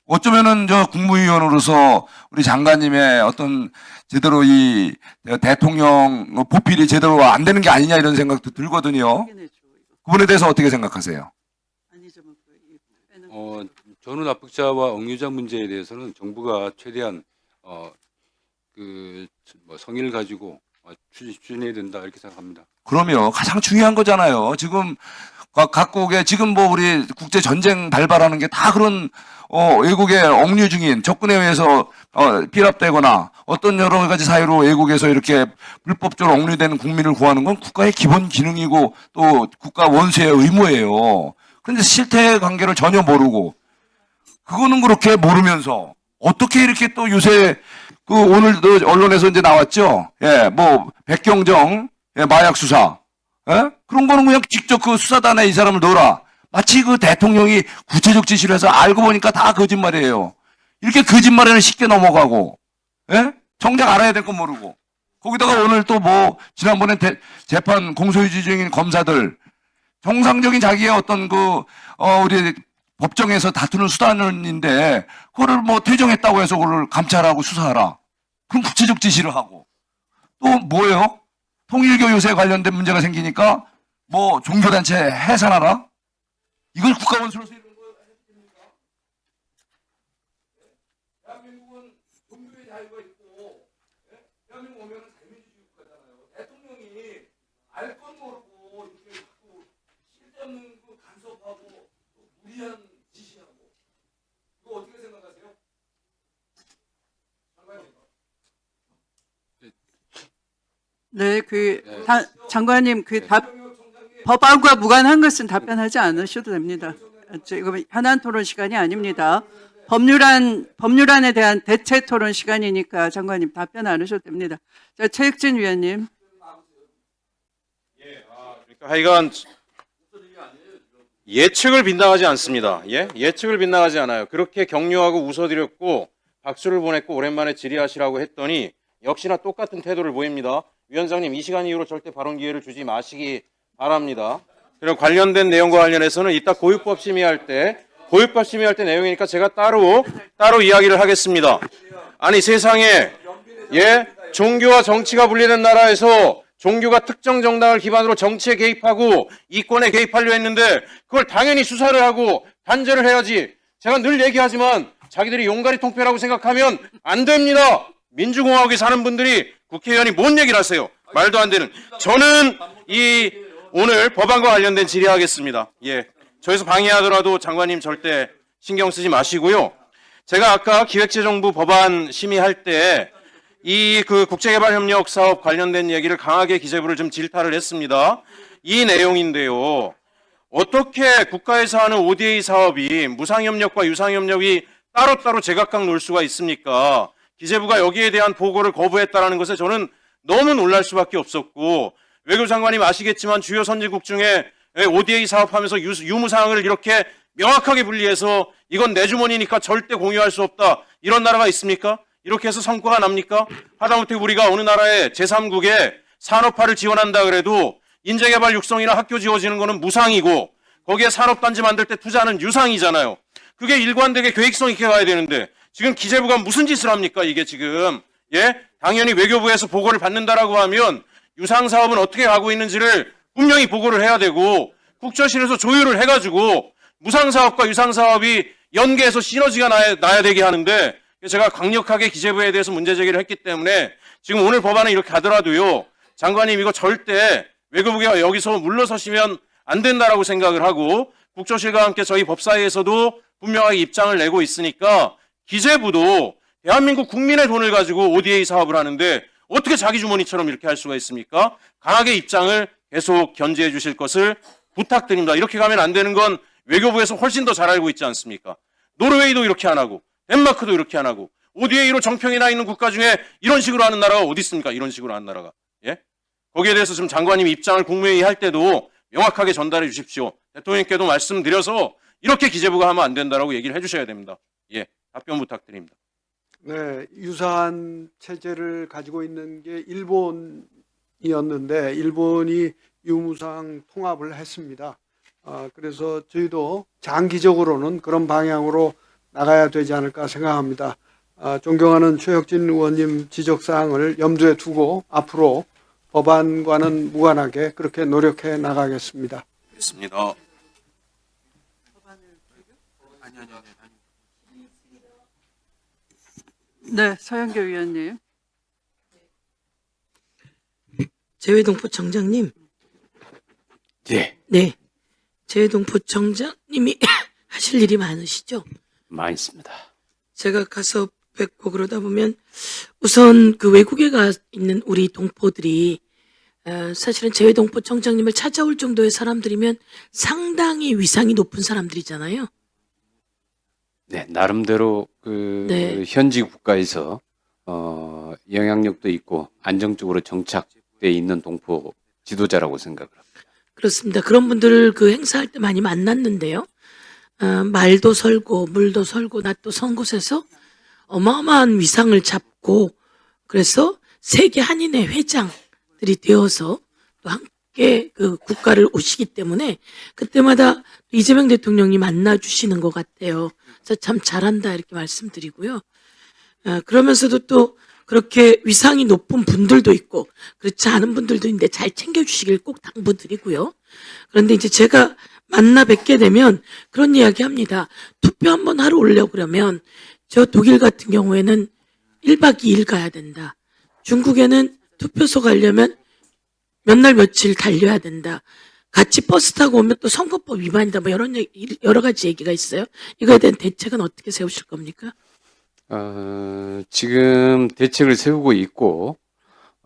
어쩌면은 저 국무위원으로서 우리 장관님의 어떤 제대로 이 대통령 보필이 제대로 안 되는 게 아니냐 이런 생각도 들거든요. 그분에 대해서 어떻게 생각하세요? 전후 납북자와 억류자 문제에 대해서는 정부가 최대한 성의를 가지고 추진해야 된다 이렇게 생각합니다. 그러면 가장 중요한 거잖아요. 지금 각국의 지금 뭐 우리 국제 전쟁 발발하는 게 다 그런 외국에 억류 중인 적군에 의해서 피랍되거나 어떤 여러 가지 사유로 외국에서 이렇게 불법적으로 억류되는 국민을 구하는 건 국가의 기본 기능이고 또 국가 원수의 의무예요. 그런데 실태 관계를 전혀 모르고 그거는 그렇게 모르면서 어떻게 이렇게 또 요새 오늘도 언론에서 이제 나왔죠. 예, 뭐 백경정 마약 수사. 예? 그런 거는 그냥 직접 그 수사단에 이 사람을 넣어라. 마치 그 대통령이 구체적 지시를 해서 알고 보니까 다 거짓말이에요. 이렇게 거짓말에는 쉽게 넘어가고, 예? 정작 알아야 될 건 모르고. 거기다가 오늘 또 뭐, 지난번에 재판 공소유지 중인 검사들, 정상적인 자기의 어떤 우리 법정에서 다투는 수단인데, 그거를 뭐 퇴정했다고 해서 그걸 감찰하고 수사하라. 그럼 구체적 지시를 하고. 또 뭐예요? 통일교 요새 관련된 문제가 생기니까 뭐 종교단체 해산하라? 이걸 국가원수로서 이런 거 됩니까? 대한민국은 종교의 자유가 있고 대한민국 오면은 자유민주주의 국가잖아요. 대통령이 알 건 모르고 이렇게 자꾸 쓸데없는 간섭하고 무리한 지시하고 이거 어떻게 생각하세요? 네, 장관님 법안과 무관한 것은 답변하지 않으셔도 됩니다. 지금 현안 토론 시간이 아닙니다. 법률안에 대한 대체 토론 시간이니까 장관님 답변 안 하셔도 됩니다. 자, 최혁진 위원님. 그러니까 하여간 예측을 빗나가지 않습니다. 예? 예측을 빗나가지 않아요. 그렇게 격려하고 웃어드렸고 박수를 보냈고 오랜만에 질의하시라고 했더니 역시나 똑같은 태도를 보입니다. 위원장님, 이 시간 이후로 절대 발언 기회를 주지 마시기 바랍니다. 그리고 관련된 내용과 관련해서는 이따 고유법 심의할 때 내용이니까 제가 따로 이야기를 하겠습니다. 아니 세상에, 종교와 정치가 분리된 나라에서 종교가 특정 정당을 기반으로 정치에 개입하고 이권에 개입하려 했는데 그걸 당연히 수사를 하고 단죄를 해야지. 제가 늘 얘기하지만 자기들이 용가리 통폐라고 생각하면 안 됩니다. 민주공화국에 사는 분들이 국회의원이 뭔 얘기를 하세요? 말도 안 되는. 저는 오늘 법안과 관련된 질의하겠습니다. 저에서 방해하더라도 장관님 절대 신경 쓰지 마시고요. 제가 아까 기획재정부 법안 심의할 때 그 국제개발협력 사업 관련된 얘기를 강하게 기재부를 좀 질타를 했습니다. 이 내용인데요. 어떻게 국가에서 하는 ODA 사업이 무상협력과 유상협력이 따로따로 제각각 놀 수가 있습니까? 기재부가 여기에 대한 보고를 거부했다는 것에 저는 너무 놀랄 수밖에 없었고, 외교부 장관님 아시겠지만 주요 선진국 중에 ODA 사업하면서 유무상을 이렇게 명확하게 분리해서 이건 내 주머니니까 절대 공유할 수 없다, 이런 나라가 있습니까? 이렇게 해서 성과가 납니까? 하다못해 우리가 어느 나라의 제3국에 산업화를 지원한다 그래도 인재개발 육성이나 학교 지어지는 거는 무상이고 거기에 산업단지 만들 때 투자는 유상이잖아요. 그게 일관되게 계획성 있게 가야 되는데 지금 기재부가 무슨 짓을 합니까? 이게 지금 당연히 외교부에서 보고를 받는다라고 하면 유상사업은 어떻게 가고 있는지를 분명히 보고를 해야 되고 국조실에서 조율을 해가지고 무상사업과 유상사업이 연계해서 시너지가 나야 되게 하는데, 제가 강력하게 기재부에 대해서 문제 제기를 했기 때문에 지금 오늘 법안은 이렇게 하더라도요, 장관님 이거 절대 외교부가 여기서 물러서시면 안 된다라고 생각을 하고 국조실과 함께 저희 법사위에서도 분명하게 입장을 내고 있으니까 기재부도 대한민국 국민의 돈을 가지고 ODA 사업을 하는데 어떻게 자기 주머니처럼 이렇게 할 수가 있습니까? 강하게 입장을 계속 견지해 주실 것을 부탁드립니다. 이렇게 가면 안 되는 건 외교부에서 훨씬 더 잘 알고 있지 않습니까? 노르웨이도 이렇게 안 하고 덴마크도 이렇게 안 하고 ODA로 정평이 나 있는 국가 중에 이런 식으로 하는 나라가 어디 있습니까? 이런 식으로 하는 나라가. 거기에 대해서 지금 장관님이 입장을 국무회의 할 때도 명확하게 전달해 주십시오. 대통령께도 말씀드려서 이렇게 기재부가 하면 안 된다라고 얘기를 해 주셔야 됩니다. 답변 부탁드립니다. 네, 유사한 체제를 가지고 있는 게 일본이었는데 일본이 유무상 통합을 했습니다. 그래서 저희도 장기적으로는 그런 방향으로 나가야 되지 않을까 생각합니다. 존경하는 최혁진 의원님 지적사항을 염두에 두고 앞으로 법안과는 무관하게 그렇게 노력해 나가겠습니다. 알겠습니다. 네, 서영교 위원님. 재외동포 청장님. 네. 재외동포 청장님이 하실 일이 많으시죠? 많습니다. 제가 가서 뵙고 그러다 보면 우선 그 외국에 가 있는 우리 동포들이 사실은 재외동포 청장님을 찾아올 정도의 사람들이면 상당히 위상이 높은 사람들이잖아요. 네, 나름대로 현지 국가에서 영향력도 있고 안정적으로 정착돼 있는 동포 지도자라고 생각을 합니다. 그렇습니다. 그런 분들을 그 행사할 때 많이 만났는데요. 말도 설고 물도 설고 낫도 선 곳에서 어마어마한 위상을 잡고 그래서 세계 한인회 회장들이 되어서 또 함께 그 국가를 오시기 때문에 그때마다 이재명 대통령이 만나주시는 것 같아요. 그래서 참 잘한다 이렇게 말씀드리고요. 그러면서도 또 그렇게 위상이 높은 분들도 있고 그렇지 않은 분들도 있는데 잘 챙겨주시길 꼭 당부드리고요. 그런데 이제 제가 만나 뵙게 되면 그런 이야기 합니다. 투표 한번 하러 오려고 그러면 저 독일 같은 경우에는 1박 2일 가야 된다. 중국에는 투표소 가려면 몇 날 며칠 달려야 된다. 같이 버스 타고 오면 또 선거법 위반이다. 뭐 여러 가지 얘기가 있어요. 이거에 대한 대책은 어떻게 세우실 겁니까? 지금 대책을 세우고 있고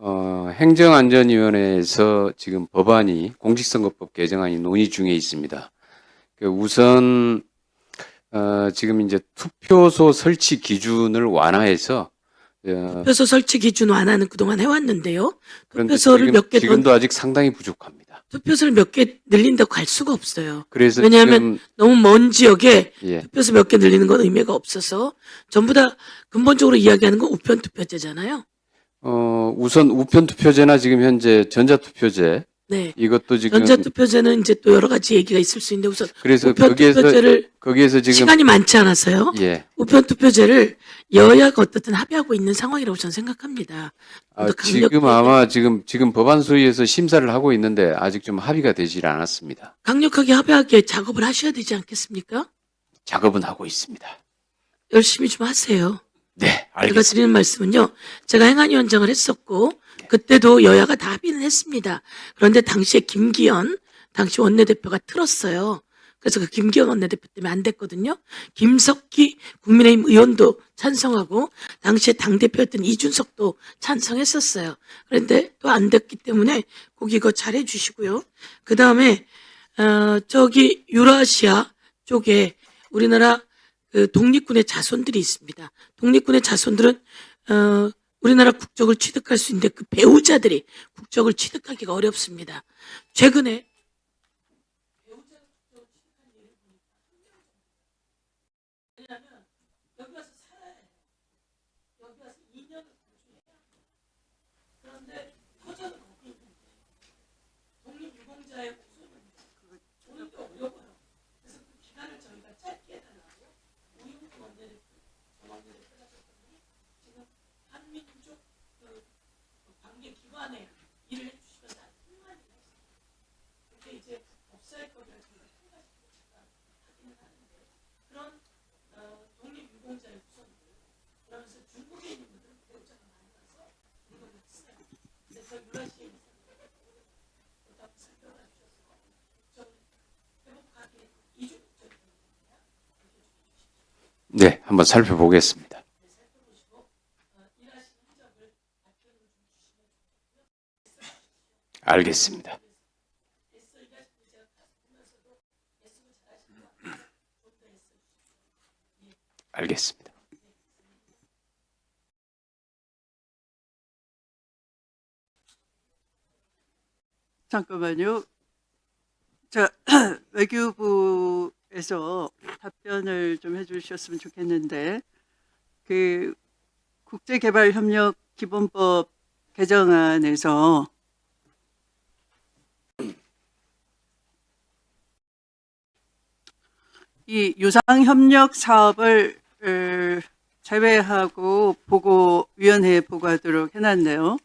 행정안전위원회에서 지금 법안이 공직선거법 개정안이 논의 중에 있습니다. 우선 지금 이제 투표소 설치 기준을 완화해서 투표소 설치 기준 완화는 그동안 해왔는데요. 그런데 투표소를 몇 개 더 지금도 아직 상당히 부족합니다. 투표소를 몇 개 늘린다고 갈 수가 없어요. 그래서 왜냐하면 너무 먼 지역에 예. 투표소 몇 개 늘리는 건 의미가 없어서 전부 다 근본적으로 이야기하는 건 우편 투표제잖아요. 우선 우편 투표제나 지금 현재 전자 투표제 네. 이것도 지금 전자투표제는 이제 또 여러 가지 얘기가 있을 수 있는데 우선 그래서 우편투표제를 거기에서 지금 시간이 많지 않아서요. 예. 우편투표제를 여야가 어떻든 합의하고 있는 상황이라고 저는 생각합니다. 더 지금 강력하게- 아마 지금 법안 소위에서 심사를 하고 있는데 아직 좀 합의가 되질 않았습니다. 강력하게 합의하게 작업을 하셔야 되지 않겠습니까? 작업은 하고 있습니다. 열심히 좀 하세요. 네, 제가 알겠습니다. 드리는 말씀은요. 제가 행안위원장을 했었고 그때도 여야가 다 합의는 했습니다. 그런데 당시에 김기현 당시 원내대표가 틀었어요. 그래서 그 김기현 원내대표 때문에 안 됐거든요. 김석기 국민의힘 의원도 찬성하고 당시에 당대표였던 이준석도 찬성했었어요. 그런데 또 안 됐기 때문에 꼭 이거 잘해 주시고요. 그 다음에 저기 유라시아 쪽에 우리나라 그 독립군의 자손들이 있습니다. 독립군의 자손들은 우리나라 국적을 취득할 수 있는데 그 배우자들이 국적을 취득하기가 어렵습니다. 최근에 여기 와서 살아야 돼. 여기 와서 2년을 거주해야 돼. 그런데 터전은 거기 있는데 독립유공자의 우선은 오는데 어려워요. 그래서 그 기간을 저희가 짧게 해달라고 우유국 원내대표, 전원내대표가 줬더니 지금 한민족 그 관계기관에 일을 해주시면서 한마디 했어요. 근데 이제 법사의 거리를 저희가 통과시키고 제가 하기는 하는데 그런 독립유공자의 후손들 그러면서 중국에 있는 분들은 배우자가 많이 와서 이걸 했어요. 그래서 유라시아 이사님이 보다 설명을 해주셔서 국정을 회복하게 이주 국정이 되는 거냐 네, 한번 살펴보겠습니다. 살펴보시고 일하신 흔적을 발표를 좀 주시면 좋겠고요. 알겠습니다. 애써 일하시는 제가 보면서도 애쓰고 잘하시는 것 같아서 좀더 애써 주시고 알겠습니다. 잠깐만요. 자, 외교부에서 답변을 좀 해주셨으면 좋겠는데, 그 국제개발협력 기본법 개정안에서 이 유상협력 사업을 제외하고 위원회에 보고하도록 해놨네요.